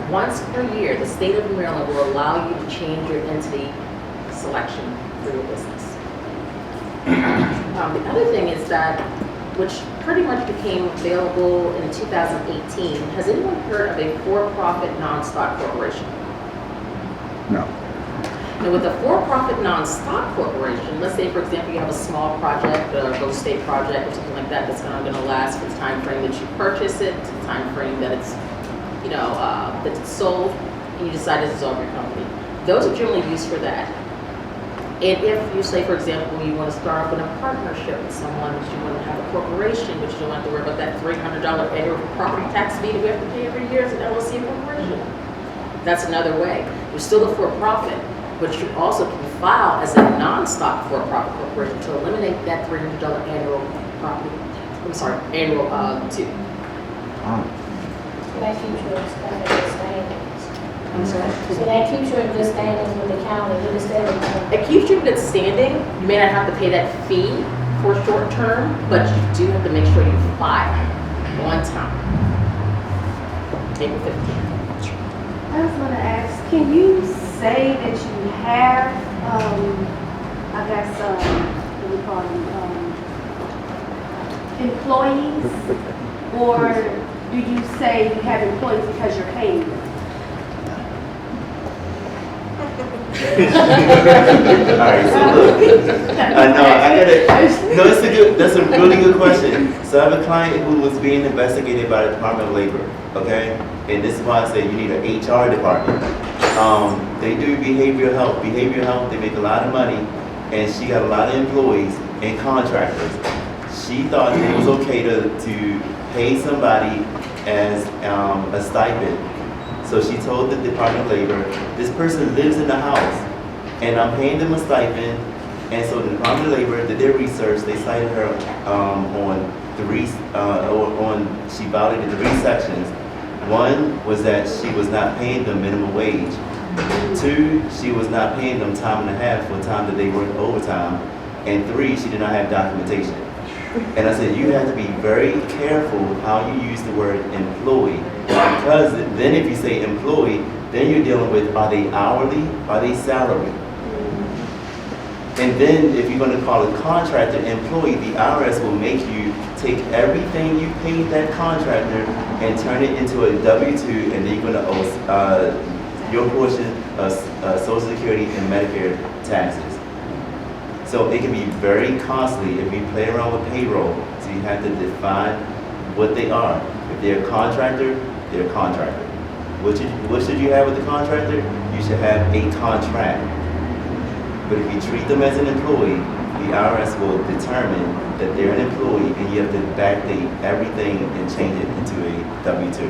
Once per year, the state of Maryland will allow you to change your entity selection for your business. The other thing is that, which pretty much became available in 2018, has anyone heard of a for-profit non-stock corporation? No. Now, with a for-profit non-stock corporation, let's say, for example, you have a small project, a real estate project or something like that that's going to last for the time frame that you purchase it, to the time frame that it's, that it's sold, and you decide to dissolve your company. Those are generally used for that. And if you say, for example, you want to start off in a partnership with someone, but you want to have a corporation, but you don't have to worry about that $300 annual property tax fee that we have to pay every year as an LLC corporation. That's another way. You're still a for-profit, but you also can file as a non-stock for-profit corporation to eliminate that $300 annual property tax. Annual due. So that keeps you in good standings. I'm sorry? So that keeps you in good standings with the county, It keeps you in good standing. You may not have to pay that fee for short term, but you do have to make sure you file on time. April 15th. I was going to ask, can you say that you have, what do we call them, employees? Or do you say you have employees because you're paying them? Alright, so look, that's a really good question. So I have a client who was being investigated by the Department of Labor, okay? And this is why I say you need an HR department. They do behavioral health. Behavioral health, they make a lot of money, and she got a lot of employees and contractors. She thought it was okay to pay somebody as a stipend. So she told the Department of Labor, this person lives in the house, and I'm paying them a stipend, And so the Department of Labor did their research. They cited her on she violated 3 sections. One was that she was not paying them minimum wage. 2, she was not paying them time and a half for time that they worked overtime. And 3, she did not have documentation. And I said, you have to be very careful how you use the word employee, because then if you say employee, then you're dealing with, are they hourly, are they salary? And then if you're going to call a contractor employee, the IRS will make you take everything you paid that contractor and turn it into a W-2, and then you're going to owe your portion of Social Security and Medicare taxes. So it can be very costly if you play around with payroll. So you have to define what they are. If they're a contractor, they're a contractor. What should you have with the contractor? You should have a contract. But if you treat them as an employee, the IRS will determine that they're an employee, and you have to backdate everything and change it into a W-2.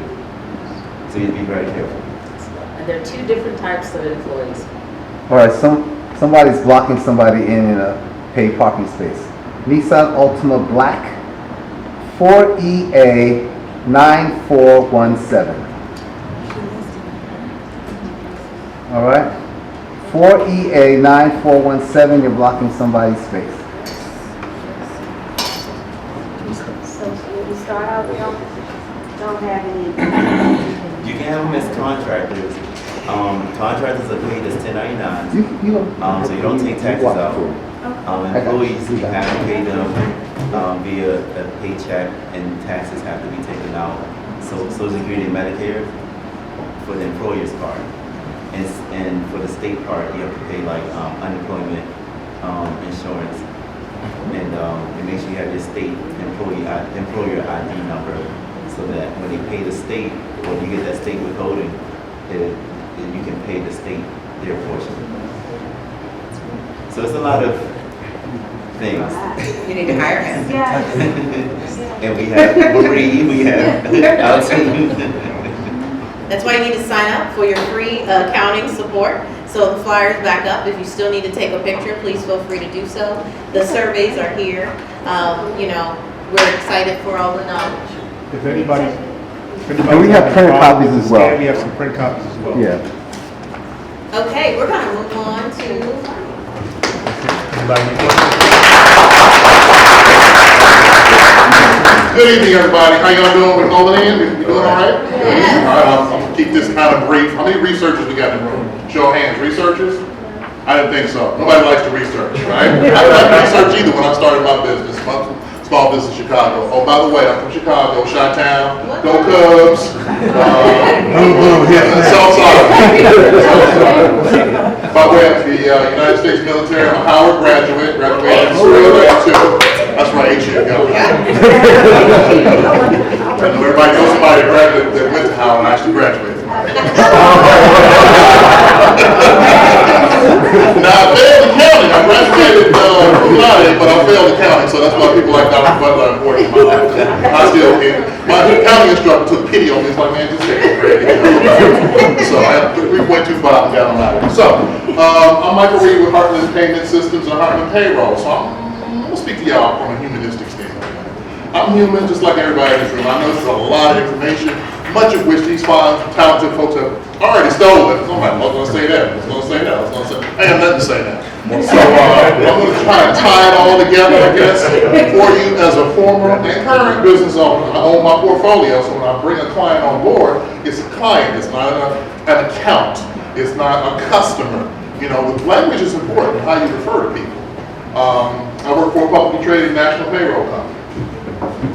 So you have to be very careful. And there are 2 different types of employees. All right, somebody's blocking somebody in a paid parking space. Nissan Altima Black, 4EA 9417. All right, 4EA 9417. You're blocking somebody's space. So when we start out, we don't have any. You can have them as contractors. Contractors are paid as 1099s, so you don't take taxes out. Employees, you have to pay them via a paycheck, and taxes have to be taken out. So Social Security and Medicare for the employer's part. And for the state part, you have to pay like unemployment insurance, and make sure you have your state employer ID number, so that when they pay the state, or you get that state withholding, you can pay the state their portion. So it's a lot of things. You need to hire him. And we have Marie, we have our team. That's why you need to sign up for your free accounting support. So the flyer's back up. If you still need to take a picture, please feel free to do so. The surveys are here. We're excited for all the knowledge. If anybody. And we have printed copies as well. We have some print copies as well. Yeah. Okay, we're gonna move on to. Anybody need questions? Good evening, everybody. How y'all doing with Nolan in? You doing all right? Yes. All right, I'm gonna keep this kind of brief. How many researchers we got in the room? Show of hands. Researchers? I didn't think so. Nobody likes to research, right? I didn't like to research either when I started my business. Small business in Chicago. Oh, by the way, I'm from Chicago, Chi-Town, go Cubs. By the way, I'm the United States military. I'm a Howard graduated in 1992. That's right, 8 years ago. I know everybody knows somebody that went to Howard and actually graduated. Now, I failed accounting. I graduated but I failed accounting, so that's why people like Dr. Butler are important in my life. I still can't. My accounting instructor took pity on me. He's like, man, just take a grade. So I had 3.25 and got on that. So, I'm Michael Reed with Heartland Payment Systems and Heartland Payroll. So I'm going to speak to y'all from a humanistic standpoint. I'm human, just like everybody in this room. I know there's a lot of information, much of which these fine, talented folks have already stolen. Somebody was going to say that. I have nothing to say now. So I'm going to try to tie it all together, I guess, for you as a former and current business owner. I own my portfolio, so when I bring a client on board, it's a client. It's not an account. It's not a customer. The language is important, how you refer to people. I work for a publicly traded national payroll company.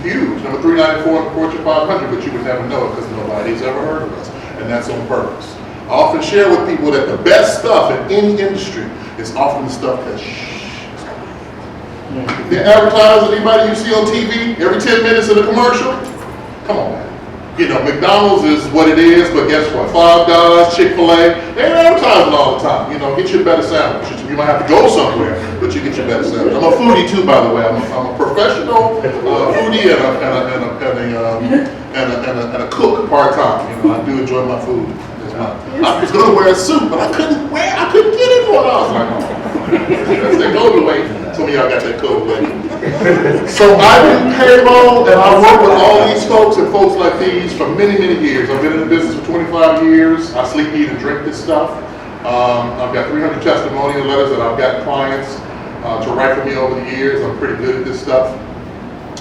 Huge, number 394 in the Fortune 500, but you would never know it because nobody's ever heard of us, and that's on purpose. I often share with people that the best stuff in any industry is often the stuff that's The advertising, anybody you see on TV, every 10 minutes in a commercial, come on, man. McDonald's is what it is, but guess what? Five Guys, Chick-fil-A, they ain't advertising all the time. Get you a better sandwich. You might have to go somewhere, but you get your better sandwich. I'm a foodie too, by the way. I'm a professional foodie and a cook part-time. I do enjoy my food. I was gonna wear a suit, but I couldn't get it for it. I was like, oh. That's that COVID weight. Some of y'all got that COVID weight. So I do payroll, and I work with all these folks and folks like these for many, many years. I've been in the business for 25 years. I sleep, eat, and drink this stuff. I've got 300 testimonial letters that I've got clients to write for me over the years. I'm pretty good at this stuff.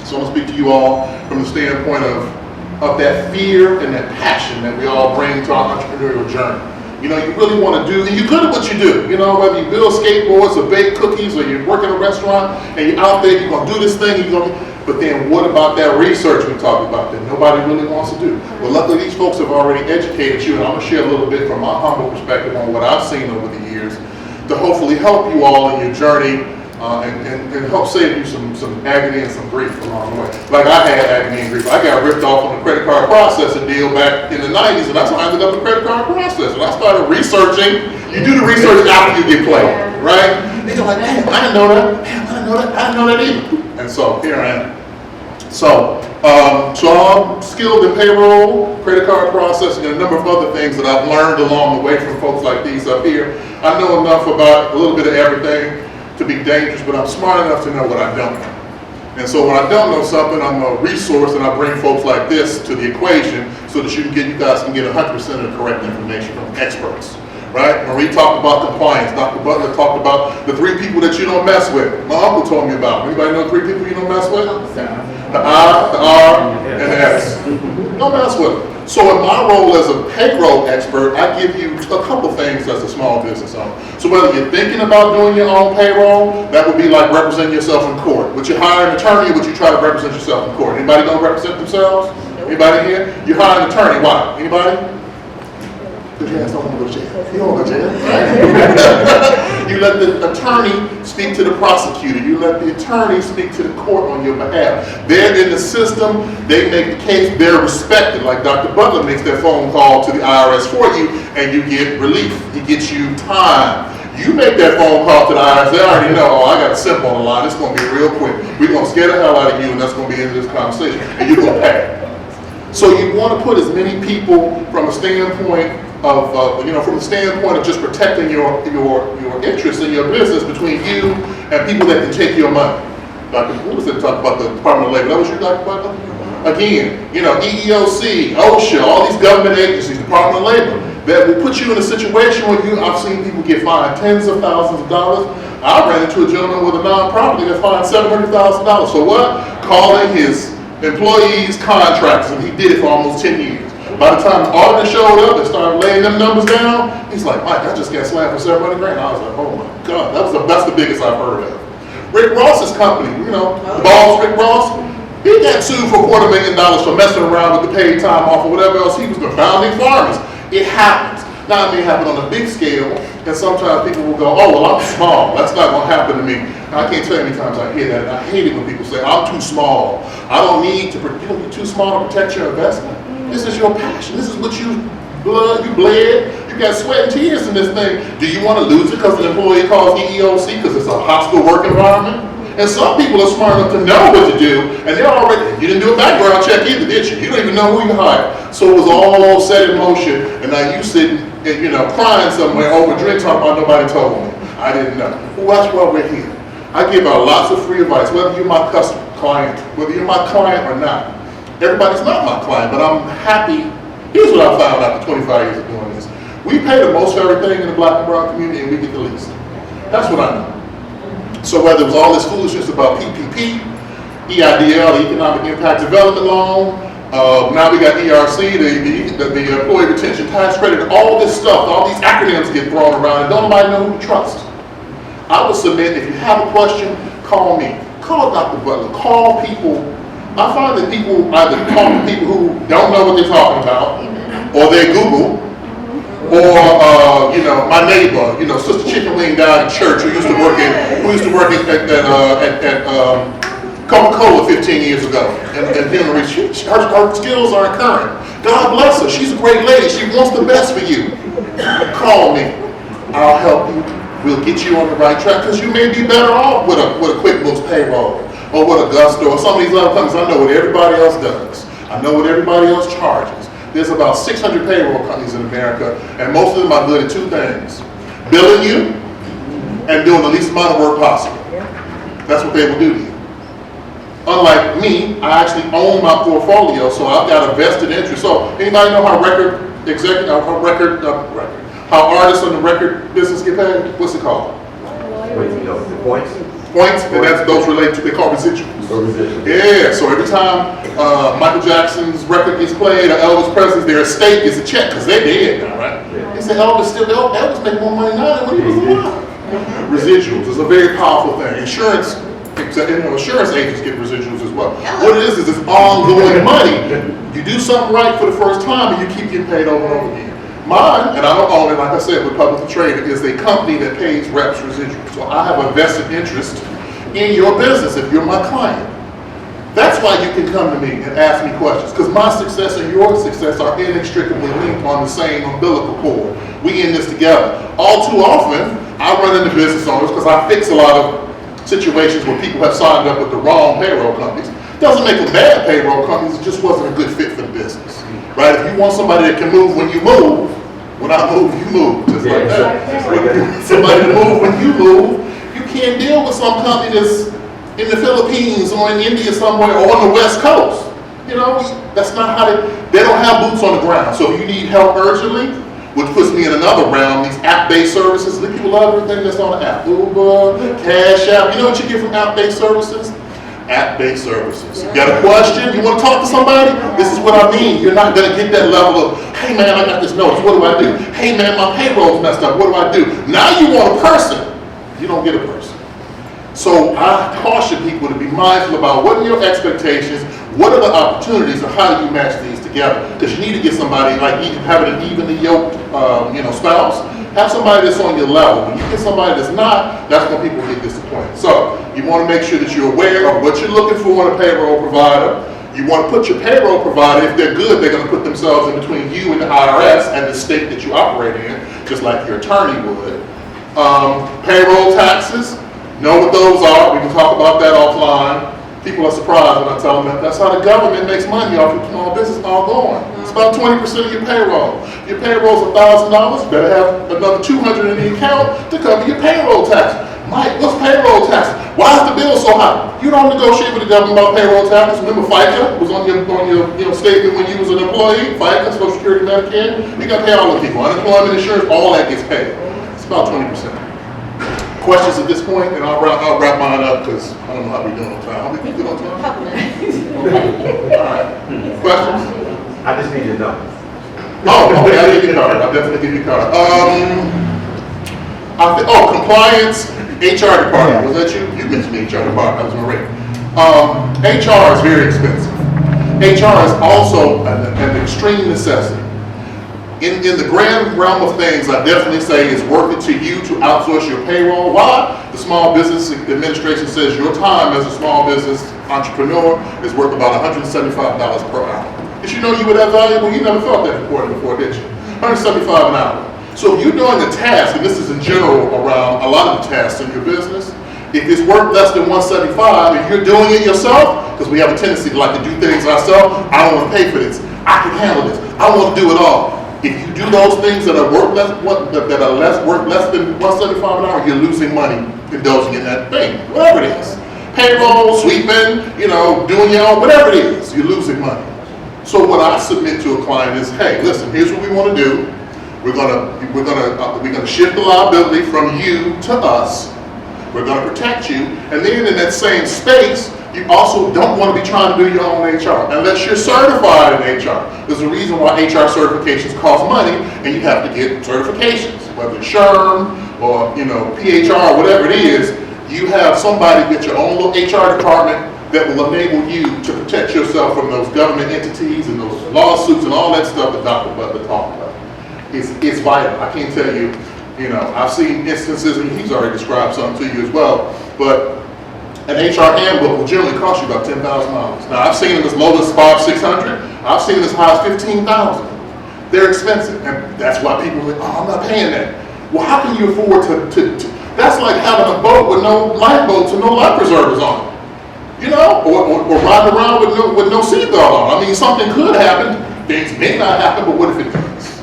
So I'm gonna speak to you all from the standpoint of that fear and that passion that we all bring to our entrepreneurial journey. You know, you really want to do, and you're good at what you do. You know, whether you build skateboards or bake cookies or you work in a restaurant and you're out there, you're going to do this thing, but then what about that research we talked about that nobody really wants to do? Well, luckily these folks have already educated you, and I'm going to share a little bit from my humble perspective on what I've seen over the years to hopefully help you all in your journey and help save you some agony and some grief along the way. Like I had agony and grief. I got ripped off on the credit card processing deal back in the 90s, and that's how I ended up in credit card processing. I started researching. You do the research after you get played, right? And you're like, man, I didn't know that. Man, I didn't know that. I didn't know that either. And so here I am. So I'm skilled in payroll, credit card processing, and a number of other things that I've learned along the way from folks like these up here. I know enough about a little bit of everything to be dangerous, but I'm smart enough to know what I don't know. And so when I don't know something, I'm a resource, and I bring folks like this to the equation so that you guys can get 100% of the correct information from experts, right? Marie talked about compliance. Dr. Butler talked about the 3 people that you don't mess with. My uncle told me about. Anybody know 3 people you don't mess with? The I, the R, and the S. Don't mess with them. So in my role as a payroll expert, I give you a couple things as a small business owner. So whether you're thinking about doing your own payroll, that would be like representing yourself in court. Would you hire an attorney, or would you try to represent yourself in court? Anybody gonna represent themselves? Anybody here? You hire an attorney, why? Anybody? Put your hands don't want to go to jail. You don't want to go to jail, right? You let the attorney speak to the prosecutor. You let the attorney speak to the court on your behalf. They're in the system. They make the case. They're respected. Like Dr. Butler makes that phone call to the IRS for you, and you get relief. He gets you time. You make that phone call to the IRS. They already know, oh, I got a simp on the line. It's going to be real quick. We're going to scare the hell out of you, and that's going to be the end of this conversation. And you're going to pay. So you want to put as many people from a standpoint of, from the standpoint of just protecting your interests in your business between you and people that can take your money. Dr. Wilson talked about the Department of Labor. That was you, Dr. Butler? Again, EEOC, OSHA, all these government agencies, Department of Labor, that will put you in a situation where I've seen people get fined tens of thousands of dollars. I ran into a gentleman with a nonprofit that fined $700,000 for what? Calling his employees contractors, and he did it for almost 10 years. By the time the auditor showed up and started laying them numbers down, he's like, Mike, I just got slammed for $700,000. I was like, oh my God, that's the biggest I've heard of. Rick Ross's company, the boss, Rick Ross, he got sued for $250,000 for messing around with the paid time off or whatever else he was doing, founding farmers. It happens. Now, it may happen on a big scale, and sometimes people will go, oh, well, I'm small. That's not going to happen to me. And I can't tell you how many times I hear that, and I hate it when people say, I'm too small. I don't need to, you don't be too small to protect your investment. This is your passion. This is what you bled, you got sweat and tears in this thing. Do you want to lose it because an employee calls EEOC because it's a hostile work environment? And some people are smart enough to know what to do, and they're already, you didn't do a background check either, did you? You don't even know who you hired. So it was all set in motion, and now you sitting, crying somewhere over a drink talking about nobody told me. I didn't know. Well, that's why we're here. I give out lots of free advice, whether you're my client, whether you're my client or not. Everybody's not my client, but I'm happy. Here's what I found after 25 years of doing this. We pay the most for everything in the black and brown community, and we get the least. That's what I know. So whether it was all this foolishness about PPP, EIDL, the Economic Impact Development Loan, now we got ERC, the Employee Retention Tax Credit, all this stuff, all these acronyms get thrown around, and don't nobody know who to trust. I would submit, if you have a question, call me. Call Dr. Butler. Call people. I find that people either talk to people who don't know what they're talking about, or they Google, or my neighbor, Sister Chicken Wing down in church who used to work at Coca-Cola 15 years ago, and her skills are current. God bless her. She's a great lady. She wants the best for you. Call me. I'll help you. We'll get you on the right track, because you may be better off with a QuickBooks payroll, or with a Gusto, or some of these other companies. I know what everybody else does. I know what everybody else charges. There's about 600 payroll companies in America, and most of them are good at two things: billing you and doing the least amount of work possible. That's what they will do to you. Unlike me, I actually own my portfolio, so I've got a vested interest. So anybody know how how artists on the record business get paid? What's it called? The points? Points, and those relate to, they call residuals. Yeah, so every time Michael Jackson's record gets played or Elvis Presley's, their estate gets a check, because they're dead now, right? They say Elvis making more money now than when he was alive. Residuals is a very powerful thing. Insurance agents get residuals as well. What it is it's ongoing money. You do something right for the first time and you keep getting paid over and over again. Mine, and I don't own it, like I said, with publicly traded, is a company that pays reps residuals. So I have a vested interest in your business if you're my client. That's why you can come to me and ask me questions, because my success and your success are inextricably linked on the same umbilical cord. We in this together. All too often, I run into business owners because I fix a lot of situations where people have signed up with the wrong payroll companies. Doesn't make them bad payroll companies, it just wasn't a good fit for the business. Right? If you want somebody that can move when you move, when I move, you move. Just like that. Somebody to move when you move, you can't deal with some company that's in the Philippines or in India somewhere or on the West Coast. You know, that's not how they don't have boots on the ground. So if you need help urgently, which puts me in another round, these app-based services. People love everything that's on the app. Uber, Cash App. You know what you get from app-based services? App-based services. You got a question? You want to talk to somebody? This is what I mean. You're not going to get that level of, hey man, I got this notice. What do I do? Hey man, my payroll's messed up. What do I do? Now you want a person. You don't get a person. So I caution people to be mindful about what are your expectations, what are the opportunities, and how do you match these together? Because you need to get somebody, like having an evenly yoked spouse, have somebody that's on your level. When you get somebody that's not, that's when people get disappointed. So you want to make sure that you're aware of what you're looking for in a payroll provider. You want to put your payroll provider, if they're good, they're going to put themselves in between you and the IRS and the state that you operate in, just like your attorney would. Payroll taxes. Know what those are. We can talk about that offline. People are surprised when I tell them that that's how the government makes money off your small business all going. It's about 20% of your payroll. Your payroll's $1,000. You better have another $200 in the account to cover your payroll tax. Mike, what's payroll tax? Why is the bill so high? You don't negotiate with the government about payroll taxes. Remember FICA was on your statement when you was an employee. FICA, Social Security, Medicare. You got to pay all the people. Unemployment insurance, all that gets paid. It's about 20%. Questions at this point, and I'll wrap mine up because I don't know how we're doing on time. How we doing on time? All right. Questions? I just need your numbers. Oh, okay. I'll give you a card. I'll definitely give you a card. Compliance, HR department. Was that you? You mentioned the HR department. That was Maria. HR is very expensive. HR is also an extreme necessity. In the grand realm of things, I definitely say it's worth it to you to outsource your payroll. Why? The Small Business Administration says your time as a small business entrepreneur is worth about $175 per hour. Did you know you were that valuable? You never felt that important before, did you? $175 an hour. So if you're doing a task, and this is in general around a lot of the tasks in your business, if it's worth less than $175, if you're doing it yourself, because we have a tendency to like to do things ourselves, I don't want to pay for this. I can handle this. I want to do it all. If you do those things that are worth less than $175 an hour, you're losing money indulging in that thing, whatever it is. Payroll, sweeping, doing your own, whatever it is, you're losing money. So what I submit to a client is, hey, listen, here's what we want to do. We're gonna shift the liability from you to us. We're gonna protect you, and then in that same space, you also don't want to be trying to do your own HR unless you're certified in HR. There's a reason why HR certifications cost money, and you have to get certifications, whether it's SHRM or PHR or whatever it is. You have somebody get your own little HR department that will enable you to protect yourself from those government entities and those lawsuits and all that stuff that Dr. Butler talked about. It's vital. I can't tell you. I've seen instances, and he's already described something to you as well, but an HR handbook will generally cost you about $10,000. Now, I've seen them as low as $500-600. I've seen them as high as $15,000. They're expensive, and that's why people are like, oh, I'm not paying that. Well, how can you afford to that's like having a boat with no lifeboats and no life preservers on it, or riding around with no seatbelt on. I mean, something could happen. Things may not happen, but what if it does?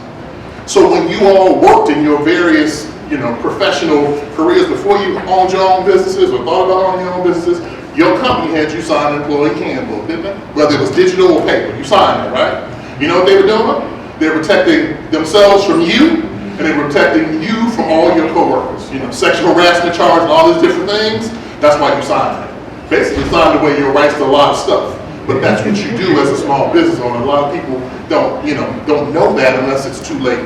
So when you all worked in your various professional careers before you owned your own businesses or thought about owning your own businesses, your company had you sign an employee handbook, didn't they? Whether it was digital or paper, you signed it, right? You know what they were doing? They were protecting themselves from you, and they were protecting you from all your coworkers. Sexual harassment charge and all these different things, that's why you signed it. Basically signed away your rights to a lot of stuff. But that's what you do as a small business owner. A lot of people don't know that unless it's too late.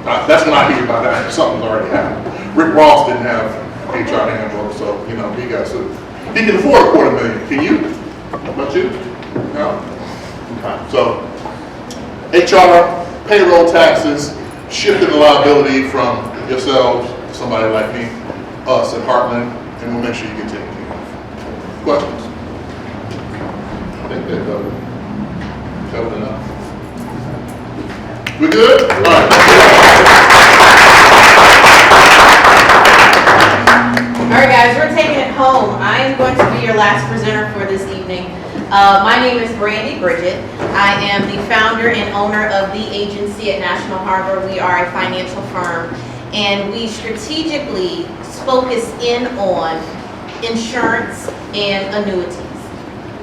That's when I hear about that. Something's already happened. Rick Ross didn't have HR handbook, so he got sued. He can afford $250,000. Can you? About you? No. Okay. So HR, payroll taxes, shifting the liability from yourselves to somebody like me, us at Heartland, and we'll make sure you get taken care of. Questions? I think they're covered enough. We good? All right. All right, guys, we're taking it home. I am going to be your last presenter for this evening. My name is Brandy Bridget. I am the founder and owner of the agency at National Harbor. We are a financial firm, and we strategically focus in on insurance and annuities.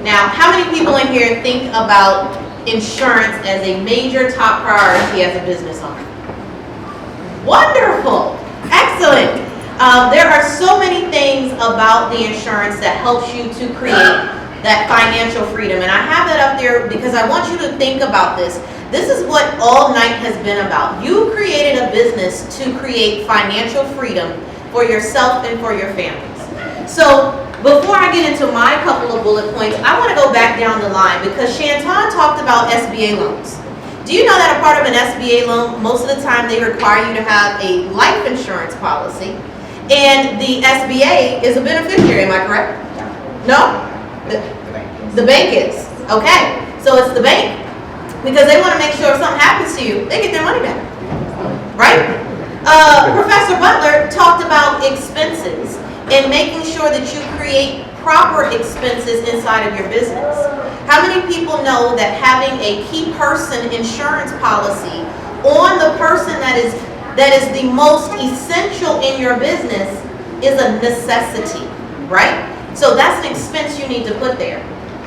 Now, how many people in here think about insurance as a major top priority as a business owner? Wonderful, excellent. There are so many things about the insurance that helps you to create that financial freedom. And I have that up there because I want you to think about this. This is what all night has been about. You created a business to create financial freedom for yourself and for your families. So before I get into my couple of bullet points, I want to go back down the line because Shanton talked about SBA loans. Do you know that a part of an SBA loan, most of the time they require you to have a life insurance policy, and the SBA is a beneficiary, am I correct? No? The bank is. Okay, so it's the bank because they want to make sure if something happens to you, they get their money back, right? Professor Butler talked about expenses and making sure that you create proper expenses inside of your business. How many people know that having a key person insurance policy on the person that is the most essential in your business is a necessity, right? So that's an expense you need to put there.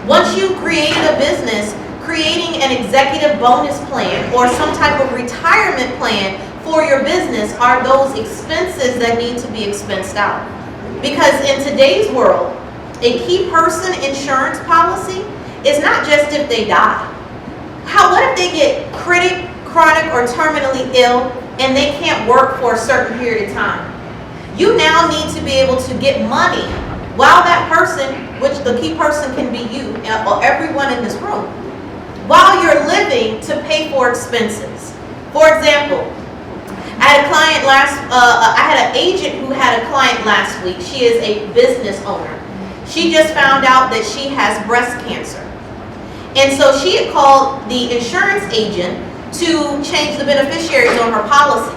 Once you've created a business, creating an executive bonus plan or some type of retirement plan for your business are those expenses that need to be expensed out. Because in today's world, a key person insurance policy is not just if they die. What if they get chronic or terminally ill and they can't work for a certain period of time? You now need to be able to get money while that person, which the key person can be you, or everyone in this room, while you're living to pay for expenses. For example, I had an agent who had a client last week. She is a business owner. She just found out that she has breast cancer. And so she had called the insurance agent to change the beneficiaries on her policy.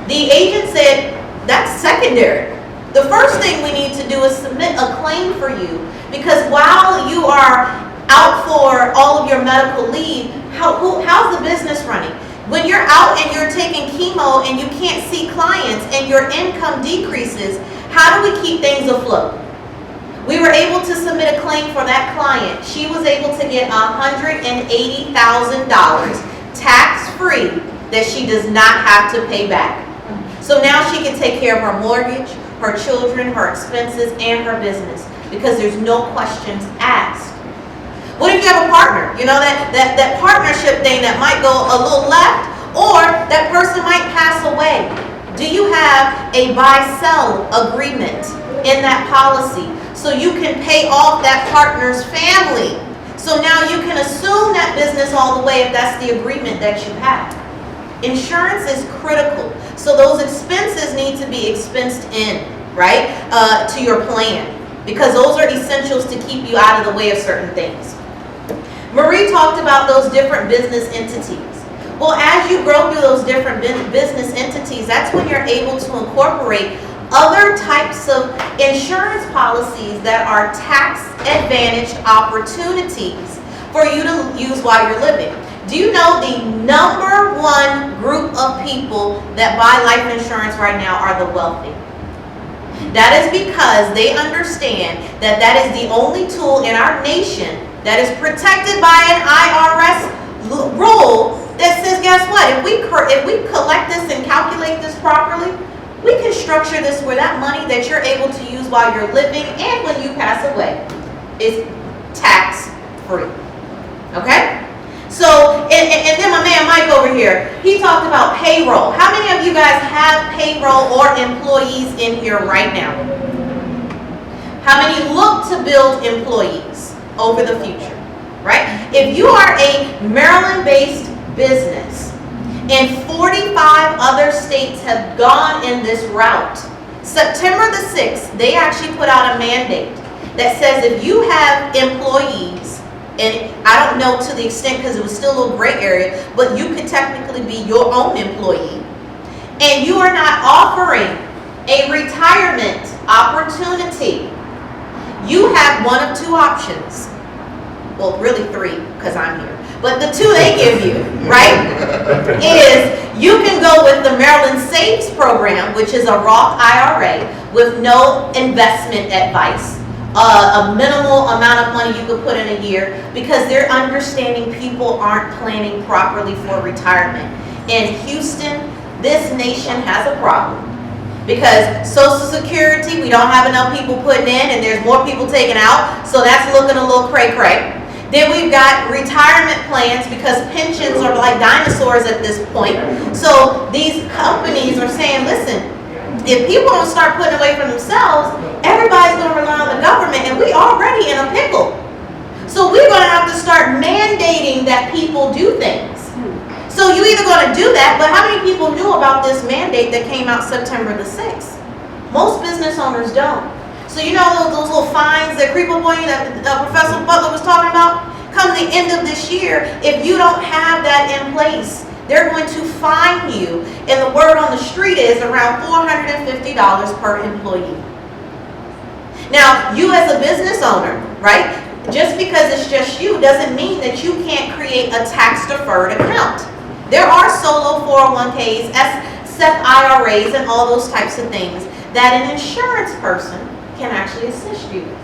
The agent said, that's secondary. The first thing we need to do is submit a claim for you because while you are out for all of your medical leave, how's the business running? When you're out and you're taking chemo and you can't see clients and your income decreases, how do we keep things afloat? We were able to submit a claim for that client. She was able to get $180,000 tax-free that she does not have to pay back. So now she can take care of her mortgage, her children, her expenses, and her business because there's no questions asked. What if you have a partner? You know, that partnership thing that might go a little left or that person might pass away. Do you have a buy-sell agreement in that policy so you can pay off that partner's family? So now you can assume that business all the way if that's the agreement that you have. Insurance is critical. So those expenses need to be expensed in, right, to your plan because those are essentials to keep you out of the way of certain things. Marie talked about those different business entities. Well, as you grow through those different business entities, that's when you're able to incorporate other types of insurance policies that are tax-advantaged opportunities for you to use while you're living. Do you know the #1 group of of people that buy life insurance right now are the wealthy. That is because they understand that that is the only tool in our nation that is protected by an IRS rule that says, guess what? If we collect this and calculate this properly, we can structure this where that money that you're able to use while you're living and when you pass away is tax-free. Okay? So, and then my man Mike over here, he talked about payroll. How many of you guys have payroll or employees in here right now? How many look to build employees over the future, right? If you are a Maryland-based business and 45 other states have gone in this route, September the 6th, they actually put out a mandate that says if you have employees, and I don't know to the extent because it was still a little gray area, but you could technically be your own employee, and you are not offering a retirement opportunity, you have one of two options. Well, really three, because I'm here. But the two they give you, right, is you can go with the Maryland Saves program, which is a Roth IRA with no investment advice. A minimal amount of money you could put in a year because they're understanding people aren't planning properly for retirement. In Houston, this nation has a problem because Social Security, we don't have enough people putting in and there's more people taking out, so that's looking a little cray-cray. Then we've got retirement plans because pensions are like dinosaurs at this point. So these companies are saying, listen, if people don't start putting away for themselves, everybody's going to rely on the government, and we already in a pickle. So we're going to have to start mandating that people do things. So you either going to do that, but how many people knew about this mandate that came out September the 6th? Most business owners don't. So you know those little fines that creep up on you that Professor Butler was talking about? Come the end of this year, if you don't have that in place, they're going to fine you, and the word on the street is around $450 per employee. Now, you as a business owner, right, just because it's just you doesn't mean that you can't create a tax-deferred account. There are solo 401ks, SEP IRAs, and all those types of things that an insurance person can actually assist you with,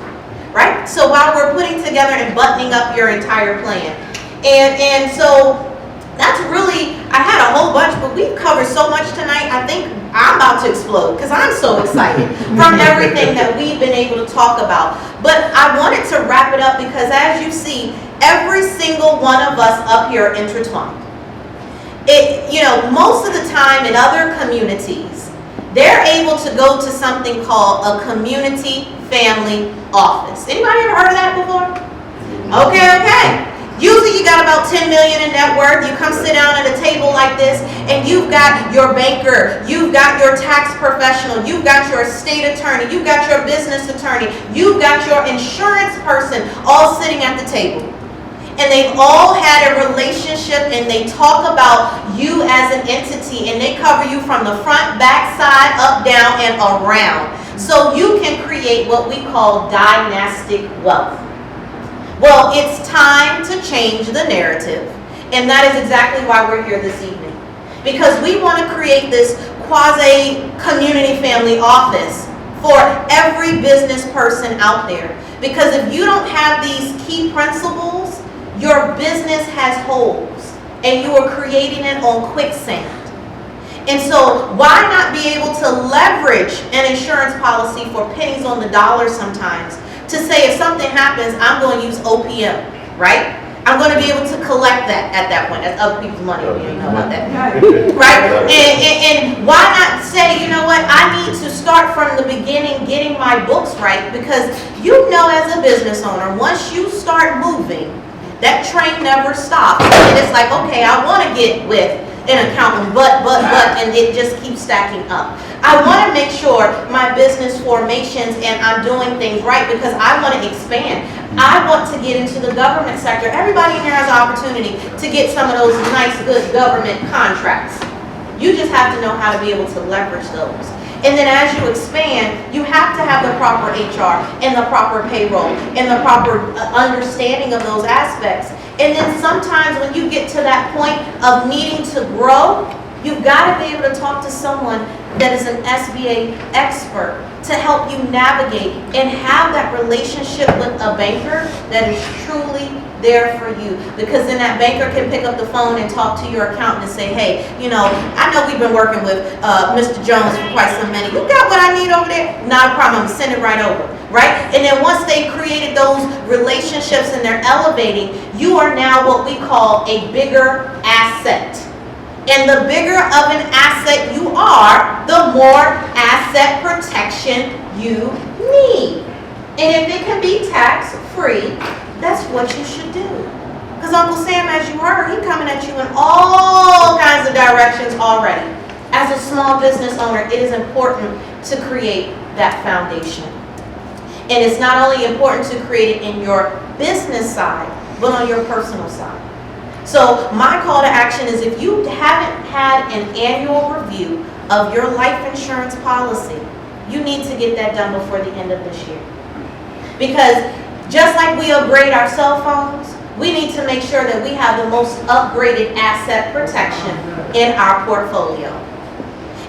right? So while we're putting together and buttoning up your entire plan, and so that's really, I had a whole bunch, but we've covered so much tonight, I think I'm about to explode because I'm so excited from everything that we've been able to talk about. But I wanted to wrap it up because as you see, every single one of us up here are intertwined. Most of the time in other communities, they're able to go to something called a community family office. Anybody ever heard of that before? Okay. Usually you got about 10 million in net worth. You come sit down at a table like this and you've got your banker, you've got your tax professional, you've got your state attorney, you've got your business attorney, you've got your insurance person all sitting at the table. And they've all had a relationship and they talk about you as an entity and they cover you from the front, back, side, up, down, and around. So you can create what we call dynastic wealth. Well, it's time to change the narrative, and that is exactly why we're here this evening. Because we want to create this quasi-community family office for every business person out there. Because if you don't have these key principles, your business has holes, and you are creating it on quicksand. And so why not be able to leverage an insurance policy for pennies on the dollar sometimes to say if something happens, I'm going to use OPM, right? I'm going to be able to collect that at that point. That's other people's money. You know about that, right? And why not say, you know what, I need to start from the beginning getting my books right because as a business owner, once you start moving, that train never stops. And it's like, okay, I want to get with an accountant, but, and it just keeps stacking up. I want to make sure my business formations and I'm doing things right because I want to expand. I want to get into the government sector. Everybody in here has an opportunity to get some of those nice, good government contracts. You just have to know how to be able to leverage those. And then as you expand, you have to have the proper HR and the proper payroll and the proper understanding of those aspects. And then sometimes when you get to that point of needing to grow, you've gotta be able to talk to someone that is an SBA expert to help you navigate and have that relationship with a banker that is truly there for you. Because then that banker can pick up the phone and talk to your accountant and say, hey, you know, I know we've been working with Mr. Jones for quite some minute. You got what I need over there? Not a problem, I'm gonna send it right over, right? And then once they created those relationships and they're elevating, you are now what we call a bigger asset. And the bigger of an asset you are, the more asset protection you need. And if it can be tax-free, that's what you should do. Because Uncle Sam, as you heard, he's coming at you in all kinds of directions already. As a small business owner, it is important to create that foundation. And it's not only important to create it in your business side, but on your personal side. So my call to action is if you haven't had an annual review of your life insurance policy, you need to get that done before the end of this year. Because just like we upgrade our cell phones, we need to make sure that we have the most upgraded asset protection in our portfolio.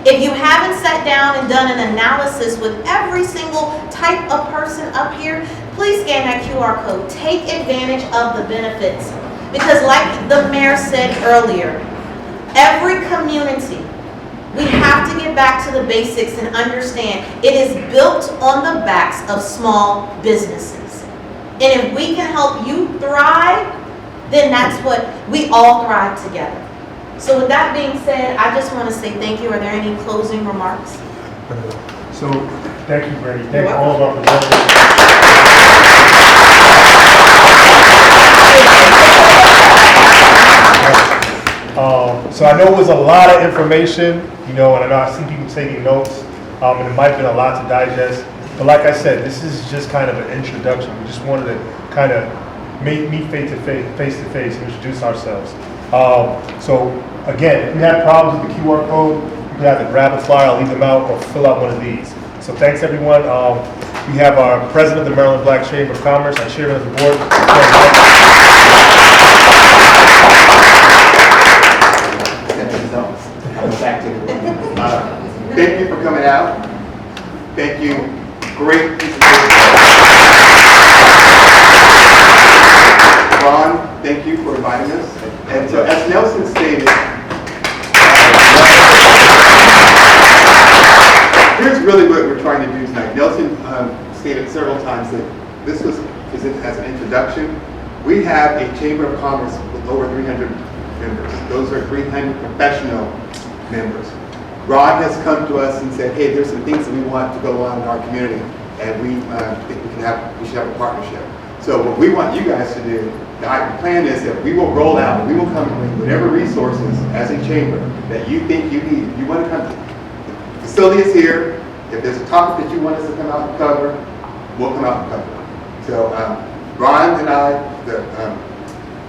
If you haven't sat down and done an analysis with every single type of person up here, please scan that QR code. Take advantage of the benefits. Because like the mayor said earlier, every community, we have to get back to the basics and understand it is built on the backs of small businesses. And if we can help you thrive, then that's what we all thrive together. So with that being said, I just want to say thank you. Are there any closing remarks? So, thank you, Brady. Thank all of our presenters. So I know it was a lot of information, you know, and I know I see people taking notes, and it might have been a lot to digest. But like I said, this is just kind of an introduction. We just wanted to kind of meet face to face, and introduce ourselves. So again, if you have problems with the QR code, you can either grab a flyer, I'll leave them out, or fill out one of these. So thanks everyone. We have our president of the Maryland Black Chamber of Commerce, our chairman of the board. Thank you for coming out. Thank you. Great presentation. Ron, thank you for inviting us. And so as Nelson stated, here's really what we're trying to do tonight. Nelson stated several times that this was presented as an introduction. We have a Chamber of Commerce with over 300 members. Those are 300 professional members. Ron has come to us and said, hey, there's some things that we want to go on in our community, and we think we should have a partnership. So what we want you guys to do, the plan is that we will roll out, we will come with whatever resources as a chamber that you think you need. If you want to come, the facility is here. If there's a topic that you want us to come out and cover, we'll come out and cover it. So Ron and I, the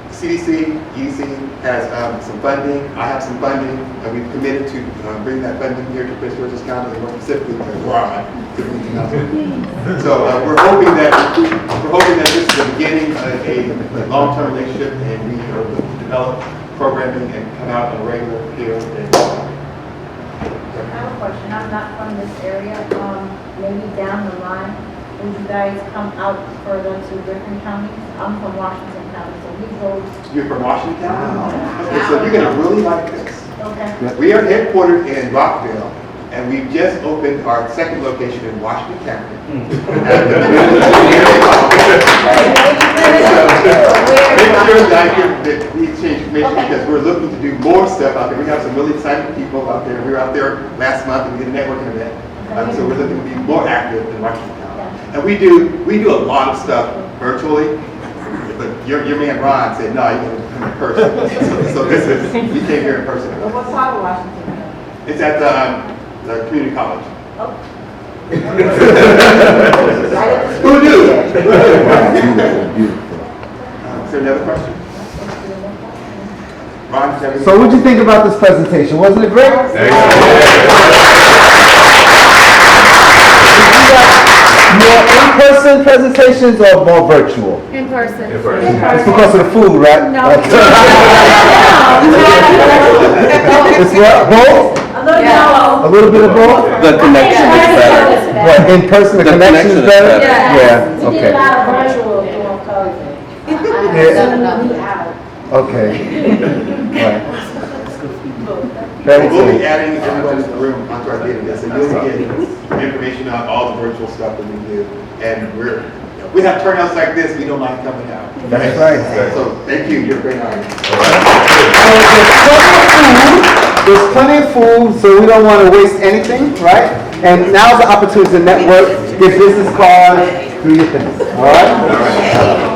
CDC, EDC has some funding. I have some funding, and we've committed to bring that funding here to Prince George's County, and more specifically to Ron. So we're hoping that this is the beginning of a long-term relationship, and we are looking to develop programming and come out on a regular here. I have a question. I'm not from this area. Maybe down the line, would you guys come out further to different counties? I'm from Washington County, so we go. You're from Washington County? Okay, so you're going to really like this. Okay. We are headquartered in Rockville, and we've just opened our second location in Washington County. Make sure that we exchange information because we're looking to do more stuff out there. We have some really exciting people out there. We were out there last month and we did a networking event. So we're looking to be more active in Washington County. And we do a lot of stuff virtually, but your man Ron said, no, you're going to come in person. So we came here in person. What part of Washington? It's at the community college. Oh. Who knew? Is there another question? Ron, so what did you think about this presentation? Wasn't it great? More in-person presentations or more virtual? In person. In person. It's because of the food, right? No. It's what, both? A little bit of both? The connection is better. But in person, the connection is better? Yeah, We did a okay. lot of virtual during COVID. Yeah. Okay. Right. Very We'll be cool. adding everyone in the room onto our database, and you'll be getting information on all the virtual stuff that we do. And we have turnouts like this, we don't mind coming out. That's right. So, thank you, you're a great audience. There's plenty of food, so we don't want to waste anything, right? And now's the opportunity to network, get business cards, do your thing, all right?